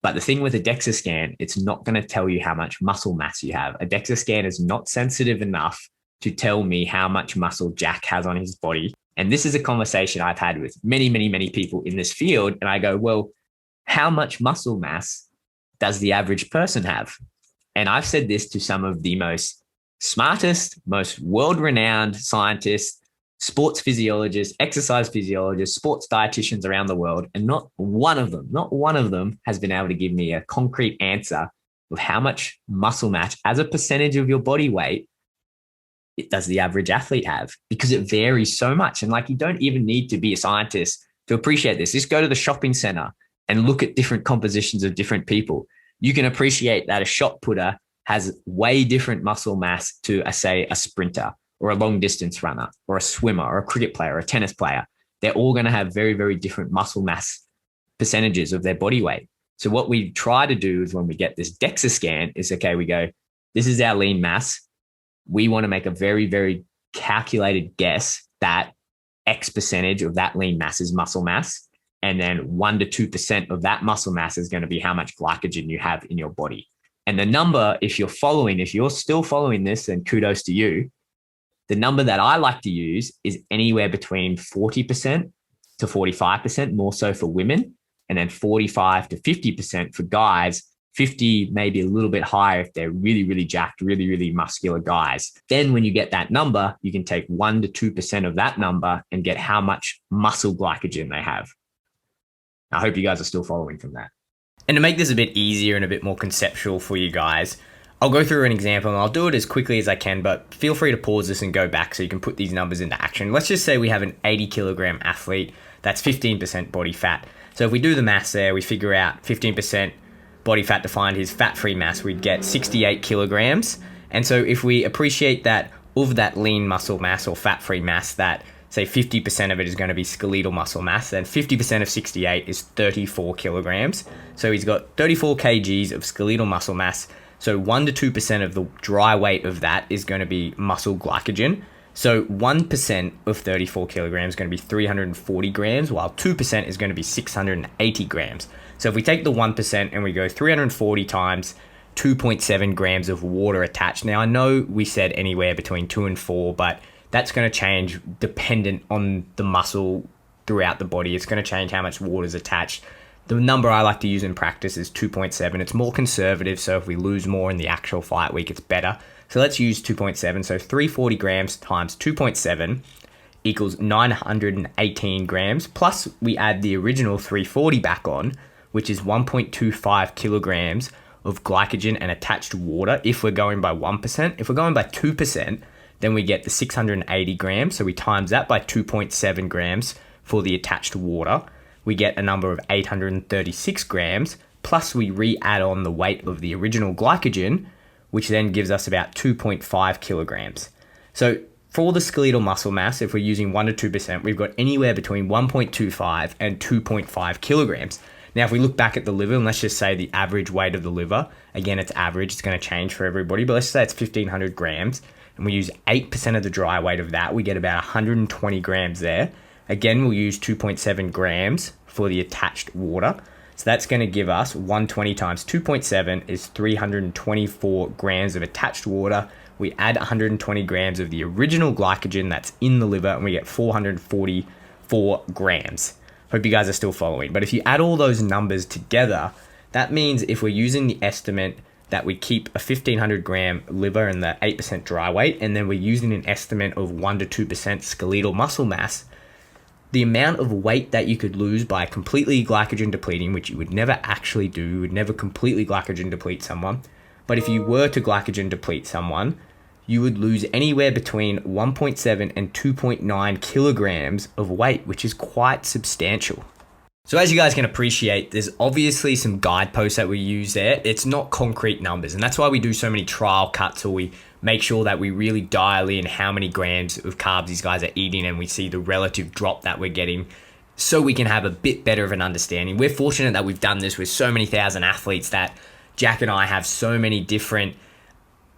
But the thing with a Dexa scan, it's not going to tell you how much muscle mass you have. A Dexa scan is not sensitive enough to tell me how much muscle Jack has on his body. And this is a conversation I've had with many, many, many people in this field. And I go, well, how much muscle mass does the average person have? And I've said this to some of the most smartest, most world-renowned scientists, sports physiologists, exercise physiologists, sports dietitians around the world. And not one of them has been able to give me a concrete answer of how much muscle mass as a percentage of your body weight it does the average athlete have, because it varies so much. And like, you don't even need to be a scientist to appreciate this. Just go to the shopping center and look at different compositions of different people. You can appreciate that a shot putter has way different muscle mass to, say, a sprinter or a long distance runner or a swimmer or a cricket player or a tennis player. They're all going to have very, very different muscle mass percentages of their body weight. So what we try to do is when we get this Dexa scan is, okay, we go, this is our lean mass. We want to make a very, very calculated guess that X percentage of that lean mass is muscle mass. And then 1 to 2% of that muscle mass is going to be how much glycogen you have in your body. And the number, if you're still following this, then kudos to you. The number that I like to use is anywhere between 40% to 45%, more so for women. and then 45 to 50% for guys, 50 maybe a little bit higher if they're really, really jacked, really, really muscular guys. Then when you get that number, you can take 1 to 2% of that number and get how much muscle glycogen they have. I hope you guys are still following from that. And to make this a bit easier and a bit more conceptual for you guys, I'll go through an example and I'll do it as quickly as I can, but feel free to pause this and go back so you can put these numbers into action. Let's just say we have an 80 kilogram athlete. That's 15% body fat. So if we do the maths there, we figure out 15% body fat to find his fat-free mass, we'd get 68 kilograms. And so if we appreciate that of that lean muscle mass or fat-free mass, that say 50% of it is going to be skeletal muscle mass, then 50% of 68 is 34 kilograms. So he's got 34 kgs of skeletal muscle mass. So 1 to 2% of the dry weight of that is going to be muscle glycogen. So 1% of 34 kilograms is going to be 340 grams, while 2% is going to be 680 grams. So if we take the 1% and we go 340 times 2.7 grams of water attached. Now, I know we said anywhere between 2 and 4, but that's going to change dependent on the muscle throughout the body. It's going to change how much water is attached. The number I like to use in practice is 2.7. It's more conservative, so if we lose more in the actual fight week, it's better. So let's use 2.7. So 340 grams times 2.7 equals 918 grams. Plus, we add the original 340 back on, which is 1.25 kilograms of glycogen and attached water if we're going by 1%. If we're going by 2%, then we get the 680 grams. So we times that by 2.7 grams for the attached water. We get a number of 836 grams. Plus we re-add on the weight of the original glycogen, which then gives us about 2.5 kilograms. So for the skeletal muscle mass, if we're using 1 to 2%, we've got anywhere between 1.25 and 2.5 kilograms. Now, if we look back at the liver, and let's just say the average weight of the liver, again, it's average, it's going to change for everybody, but let's say it's 1,500 grams, and we use 8% of the dry weight of that, we get about 120 grams there. Again, we'll use 2.7 grams for the attached water. So that's going to give us 120 times 2.7 is 324 grams of attached water. We add 120 grams of the original glycogen that's in the liver, and we get 444 grams. Hope you guys are still following. But if you add all those numbers together, that means if we're using the estimate that we keep a 1,500 gram liver and the 8% dry weight, and then we're using an estimate of 1 to 2% skeletal muscle mass, the amount of weight that you could lose by completely glycogen depleting, which you would never actually do, you would never completely glycogen deplete someone, but if you were to glycogen deplete someone, you would lose anywhere between 1.7 and 2.9 kilograms of weight, which is quite substantial. So as you guys can appreciate, there's obviously some guideposts that we use there. It's not concrete numbers, and that's why we do so many trial cuts, or we make sure that we really dial in how many grams of carbs these guys are eating, and we see the relative drop that we're getting so we can have a bit better of an understanding. We're fortunate that we've done this with so many thousand athletes that Jack and I have so many different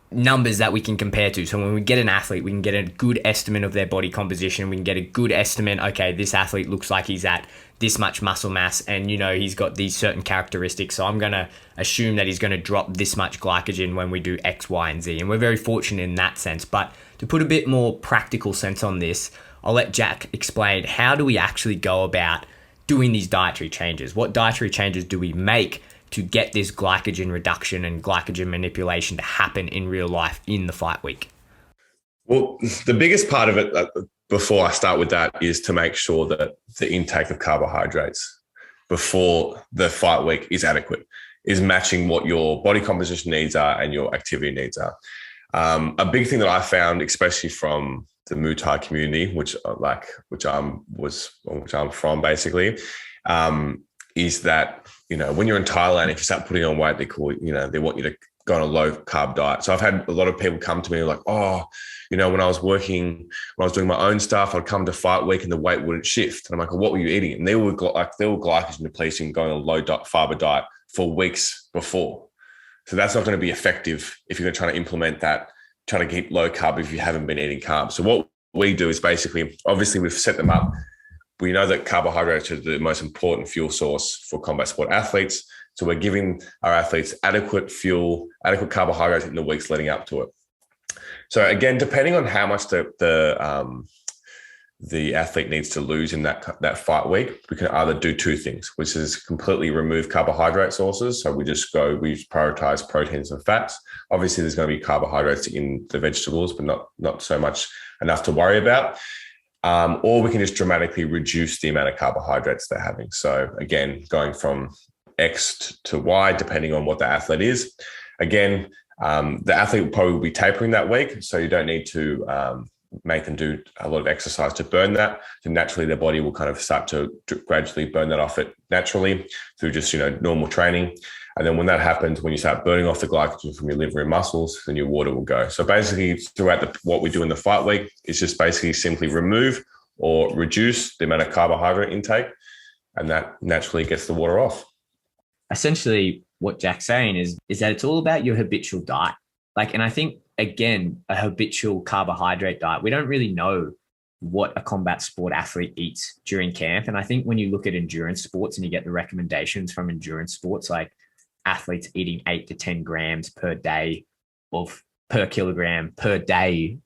numbers that we can compare to. So when we get an athlete, we can get a good estimate of their body composition. We can get a good estimate, okay, this athlete looks like he's at this much muscle mass, and he's got these certain characteristics, so I'm going to assume that he's going to drop this much glycogen when we do X, Y, and Z. And we're very fortunate in that sense. But to put a bit more practical sense on this, I'll let Jack explain, how do we actually go about doing these dietary changes? What dietary changes do we make to get this glycogen reduction and glycogen manipulation to happen in real life in the fight week? Well, the biggest part of it, before I start with that, is to make sure that the intake of carbohydrates before the fight week is adequate, is matching what your body composition needs are and your activity needs are. A big thing that I found, especially from the Muay Thai community, which I'm from basically, is that, when you're in Thailand, if you start putting on weight, they want you to go on a low carb diet. So I've had a lot of people come to me like, when I was doing my own stuff, I'd come to fight week and the weight wouldn't shift. And I'm like, well, what were you eating? And they were glycogen depleting, going on a low fiber diet for weeks before. So that's not going to be effective if you're going to try to implement that, trying to keep low carb if you haven't been eating carbs. So what we do is basically, obviously we've set them up. We know that carbohydrates are the most important fuel source for combat sport athletes. So we're giving our athletes adequate fuel, adequate carbohydrates in the weeks leading up to it. So again, depending on how much the the athlete needs to lose in that fight week, we can either do two things, which is completely remove carbohydrate sources. So we prioritize proteins and fats. Obviously, there's going to be carbohydrates in the vegetables, but not so much enough to worry about. Or we can just dramatically reduce the amount of carbohydrates they're having. So again, going from X to Y, depending on what the athlete is. Again, the athlete will probably be tapering that week, so you don't need to make them do a lot of exercise to burn that. So naturally, their body will kind of start to gradually burn that off it naturally through just normal training. And then when that happens, when you start burning off the glycogen from your liver and muscles, then your water will go. So basically, throughout what we do in the fight week is just basically simply remove or reduce the amount of carbohydrate intake, and that naturally gets the water off. Essentially, what Jack's saying is that it's all about your habitual diet. And I think, again, a habitual carbohydrate diet, we don't really know what a combat sport athlete eats during camp. And I think when you look at endurance sports and you get the recommendations from endurance sports, like athletes eating 8 to 10 grams per kilogram per day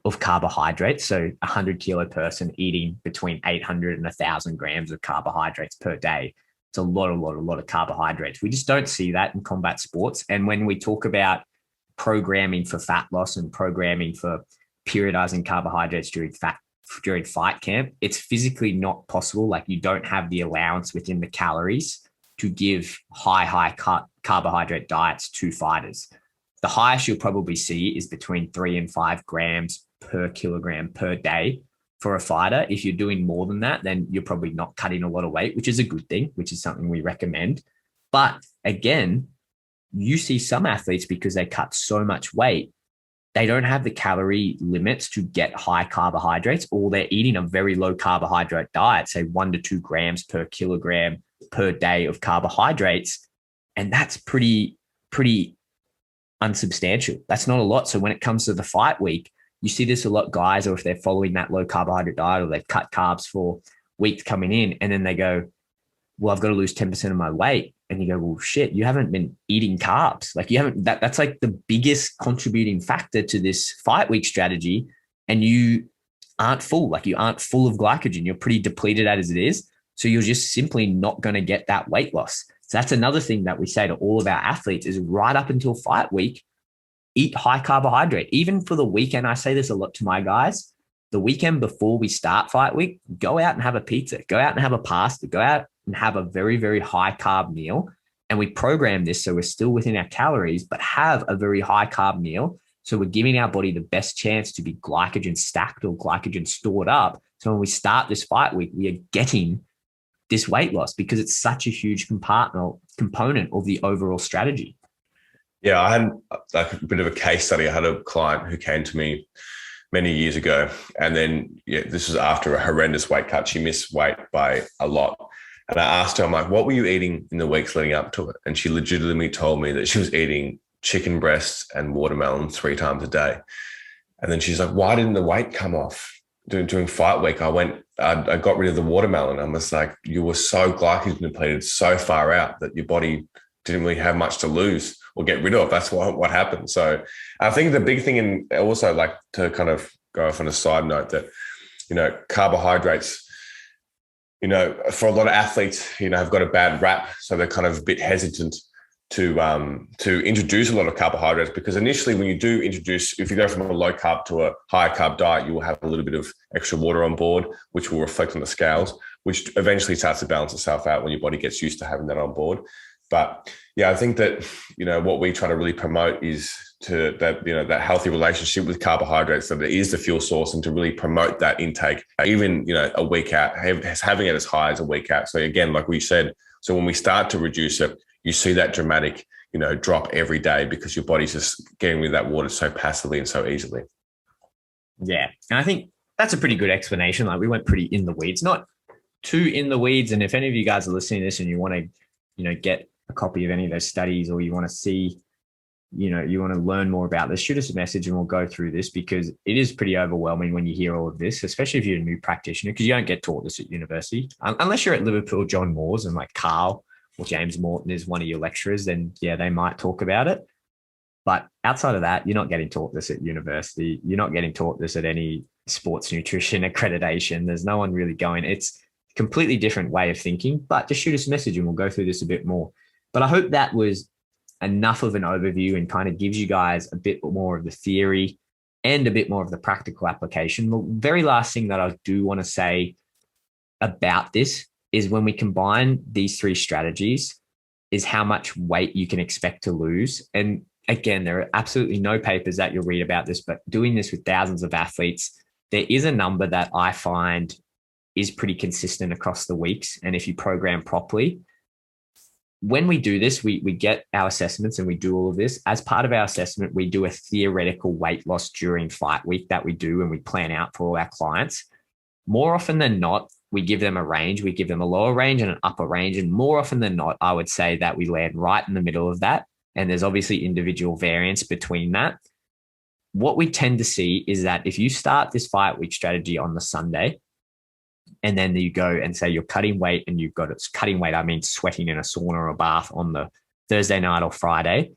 of carbohydrates. So a 100-kilo person eating between 800 and 1,000 grams of carbohydrates per day. It's a lot of carbohydrates. We just don't see that in combat sports. And when we talk about programming for fat loss and programming for periodizing carbohydrates during fight camp, it's physically not possible. You don't have the allowance within the calories to give high carbohydrate diets to fighters. The highest you'll probably see is between 3 and 5 grams per kilogram per day for a fighter. If you're doing more than that, then you're probably not cutting a lot of weight, which is a good thing, which is something we recommend. But again, you see some athletes, because they cut so much weight, they don't have the calorie limits to get high carbohydrates, or they're eating a very low carbohydrate diet, say 1 to 2 grams per kilogram per day of carbohydrates. And that's pretty unsubstantial. That's not a lot. So when it comes to the fight week, you see this a lot, guys, or if they're following that low carbohydrate diet, or they've cut carbs for weeks coming in, and then they go, well, I've got to lose 10% of my weight. And you go, well, shit, you haven't been eating carbs. You haven't, that's the biggest contributing factor to this fight week strategy. And you aren't full, you aren't full of glycogen. You're pretty depleted as it is. So you're just simply not going to get that weight loss. So that's another thing that we say to all of our athletes is right up until fight week, eat high carbohydrate. Even for the weekend, I say this a lot to my guys, the weekend before we start fight week, go out and have a pizza, go out and have a pasta, go out and have a very, very high carb meal. And we program this so we're still within our calories, but have a very high carb meal. So we're giving our body the best chance to be glycogen stacked or glycogen stored up. So when we start this fight week, we are getting this weight loss because it's such a huge component of the overall strategy. Yeah, I had a bit of a case study. I had a client who came to me many years ago, and then this was after a horrendous weight cut. She missed weight by a lot. And I asked her, I'm like, what were you eating in the weeks leading up to it? And she legitimately told me that she was eating chicken breasts and watermelon 3 times a day. And then she's like, why didn't the weight come off? During fight week, I got rid of the watermelon. I was like, you were so glycogen depleted so far out that your body didn't really have much to lose or get rid of. That's what happened. So I think the big thing, and also to kind of go off on a side note, that, carbohydrates, for a lot of athletes, have got a bad rap. So they're kind of a bit hesitant to introduce a lot of carbohydrates, because initially when you do introduce, if you go from a low carb to a higher carb diet, you will have a little bit of extra water on board, which will reflect on the scales, which eventually starts to balance itself out when your body gets used to having that on board. But yeah, I think that, what we try to really promote is that healthy relationship with carbohydrates, that it is the fuel source, and to really promote that intake, even, a week out, having it as high as a week out. So again, like we said, so when we start to reduce it, you see that dramatic, drop every day, because your body's just getting rid of that water so passively and so easily. Yeah. And I think that's a pretty good explanation. We went pretty in the weeds, not too in the weeds. And if any of you guys are listening to this and you want to, get a copy of any of those studies, or you want to see, you want to learn more about this, shoot us a message and we'll go through this, because it is pretty overwhelming when you hear all of this, especially if you're a new practitioner, because you don't get taught this at university. Unless you're at Liverpool John Moores and Carl or James Morton is one of your lecturers, then yeah, they might talk about it. But outside of that, you're not getting taught this at university. You're not getting taught this at any sports nutrition accreditation. There's no one really going. It's a completely different way of thinking, but just shoot us a message and we'll go through this a bit more. But I hope that was enough of an overview and kind of gives you guys a bit more of the theory and a bit more of the practical application. The very last thing that I do want to say about this is when we combine these three strategies is how much weight you can expect to lose. And again, there are absolutely no papers that you'll read about this, but doing this with thousands of athletes, there is a number that I find is pretty consistent across the weeks. And if you program properly, when we do this, we get our assessments and we do all of this. As part of our assessment, we do a theoretical weight loss during fight week that we do and we plan out for all our clients. More often than not, we give them a range. We give them a lower range and an upper range. And more often than not, I would say that we land right in the middle of that. And there's obviously individual variance between that. What we tend to see is that if you start this fight week strategy on the Sunday, and then you go and say you're cutting weight and you've got it's cutting weight, I mean sweating in a sauna or a bath on the Thursday night or Friday,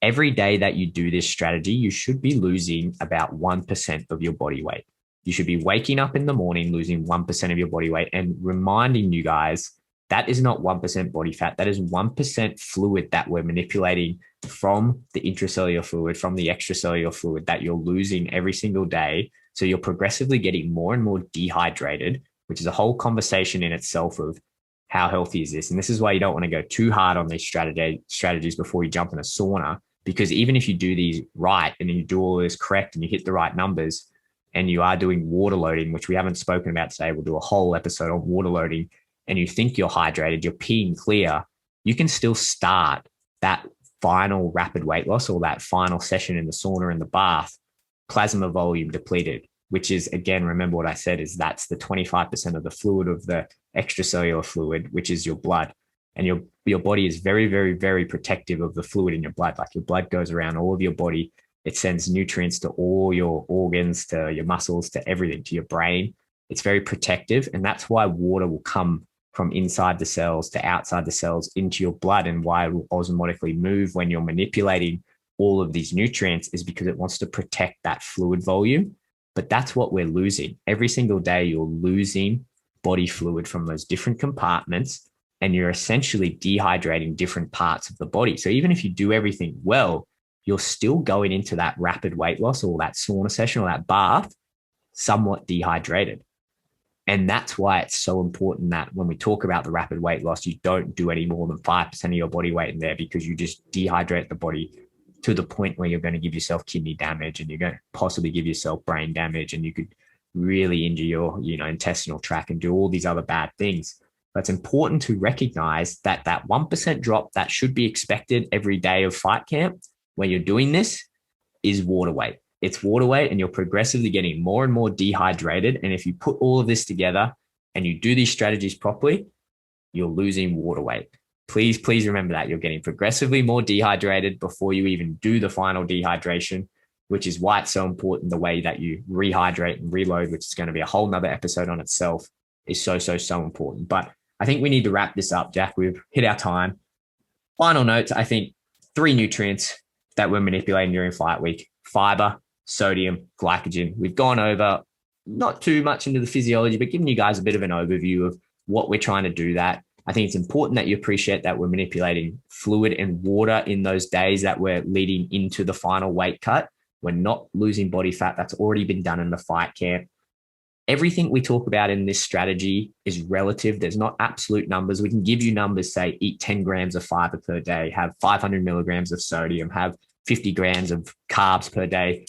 every day that you do this strategy, you should be losing about 1% of your body weight. You should be waking up in the morning, losing 1% of your body weight and reminding you guys that is not 1% body fat. That is 1% fluid that we're manipulating from the intracellular fluid, from the extracellular fluid that you're losing every single day. So you're progressively getting more and more dehydrated, which is a whole conversation in itself of how healthy is this? And this is why you don't want to go too hard on these strategies before you jump in a sauna, because even if you do these right and you do all this correct and you hit the right numbers and you are doing water loading, which we haven't spoken about today, we'll do a whole episode on water loading, and you think you're hydrated, you're peeing clear, you can still start that final rapid weight loss or that final session in the sauna and the bath, plasma volume depleted, which is, again, remember what I said, is that's the 25% of the fluid of the extracellular fluid, which is your blood. And your body is very, very, very protective of the fluid in your blood. Like your blood goes around all of your body. It sends nutrients to all your organs, to your muscles, to everything, to your brain. It's very protective. And that's why water will come from inside the cells to outside the cells into your blood, and why it will osmotically move when you're manipulating all of these nutrients is because it wants to protect that fluid volume. But that's what we're losing. Every single day, you're losing body fluid from those different compartments, and you're essentially dehydrating different parts of the body. So even if you do everything well, you're still going into that rapid weight loss or that sauna session or that bath somewhat dehydrated. And that's why it's so important that when we talk about the rapid weight loss, you don't do any more than 5% of your body weight in there, because you just dehydrate the body to the point where you're going to give yourself kidney damage and you're going to possibly give yourself brain damage, and you could really injure your, intestinal tract and do all these other bad things. But it's important to recognize that that 1% drop that should be expected every day of fight camp when you're doing this is water weight. It's water weight, and you're progressively getting more and more dehydrated. And if you put all of this together and you do these strategies properly, you're losing water weight. Please remember that you're getting progressively more dehydrated before you even do the final dehydration, which is why it's so important. The way that you rehydrate and reload, which is going to be a whole nother episode on itself, is so important. But I think we need to wrap this up, Jack. We've hit our time. Final notes, I think 3 nutrients that we're manipulating during fight week: fiber, sodium, glycogen. We've gone over not too much into the physiology, but giving you guys a bit of an overview of what we're trying to do that. I think it's important that you appreciate that we're manipulating fluid and water in those days that we're leading into the final weight cut. We're not losing body fat. That's already been done in the fight camp. Everything we talk about in this strategy is relative. There's not absolute numbers. We can give you numbers, say, eat 10 grams of fiber per day, have 500 milligrams of sodium, have 50 grams of carbs per day.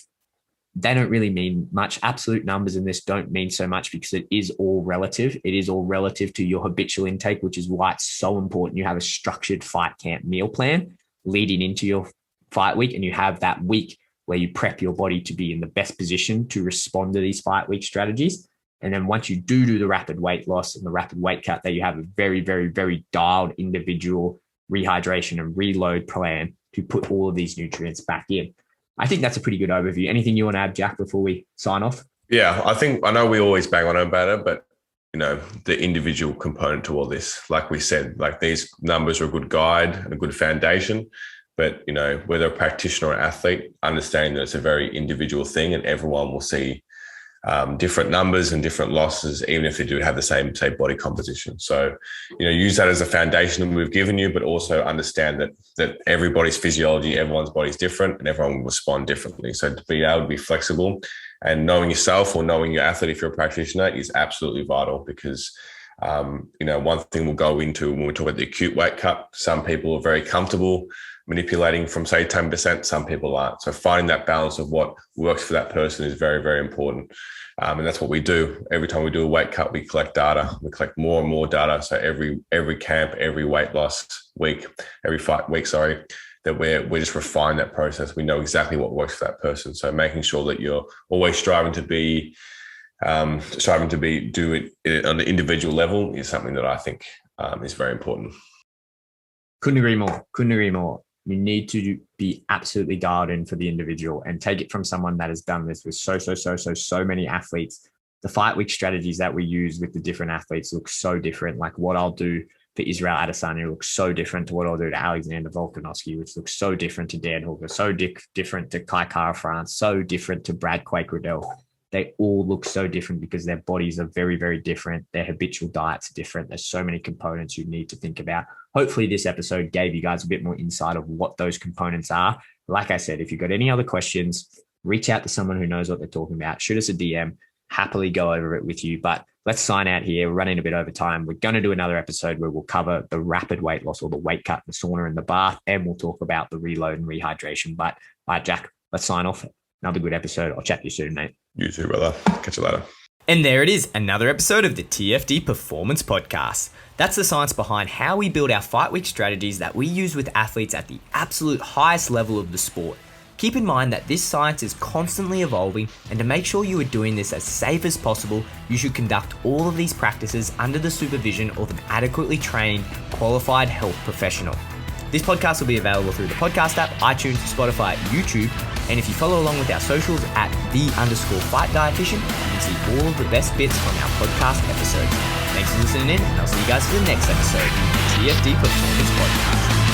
They don't really mean much. Absolute numbers in this don't mean so much, because it is all relative. It is all relative to your habitual intake, which is why it's so important you have a structured fight camp meal plan leading into your fight week, and you have that week where you prep your body to be in the best position to respond to these fight week strategies. And then once you do the rapid weight loss and the rapid weight cut, that you have a very, very, very dialed individual rehydration and reload plan to put all of these nutrients back in. I think that's a pretty good overview. Anything you want to add, Jack, before we sign off? Yeah, I know we always bang on about it, but the individual component to all this, like we said, like these numbers are a good guide and a good foundation, but whether a practitioner or athlete, understanding that it's a very individual thing, and everyone will see different numbers and different losses, even if they do have the same, say, body composition. So, use that as a foundation that we've given you, but also understand that everybody's physiology, everyone's body is different, and everyone will respond differently. So to be able to be flexible and knowing yourself or knowing your athlete, if you're a practitioner, is absolutely vital because, one thing we'll go into when we talk about the acute weight cut, some people are very comfortable manipulating from, say, 10%, some people aren't. So finding that balance of what works for that person is very, very important. And that's what we do. Every time we do a weight cut, we collect data. We collect more and more data. So every camp, every weight loss week, every fight week, that we just refine that process. We know exactly what works for that person. So making sure that you're always striving to do it on an individual level is something that I think is very important. Couldn't agree more. You need to be absolutely dialed in for the individual and take it from someone that has done this with so many athletes. The fight week strategies that we use with the different athletes look so different. Like what I'll do for Israel Adesanya looks so different to what I'll do to Alexander Volkanovski, which looks so different to Dan Hooker, so different to Kai Kara France, so different to Brad Quake Riddell. They all look so different because their bodies are very, very different. Their habitual diets are different. There's so many components you need to think about. Hopefully this episode gave you guys a bit more insight of what those components are. Like I said, if you've got any other questions, reach out to someone who knows what they're talking about. Shoot us a DM, happily go over it with you. But let's sign out here. We're running a bit over time. We're going to do another episode where we'll cover the rapid weight loss or the weight cut, the sauna and the bath, and we'll talk about the reload and rehydration. But all right, Jack, let's sign off. Another good episode. I'll chat to you soon, mate. You too, brother. Catch you later. And there it is, another episode of the TFD Performance Podcast. That's the science behind how we build our fight week strategies that we use with athletes at the absolute highest level of the sport. Keep in mind that this science is constantly evolving, and to make sure you are doing this as safe as possible, you should conduct all of these practices under the supervision of an adequately trained, qualified health professional. This podcast will be available through the podcast app, iTunes, Spotify, YouTube, and if you follow along with our socials at @the_fight dietitian, you can see all of the best bits from our podcast episodes. Thanks for listening in, and I'll see you guys for the next episode of the TFD Performance Podcast.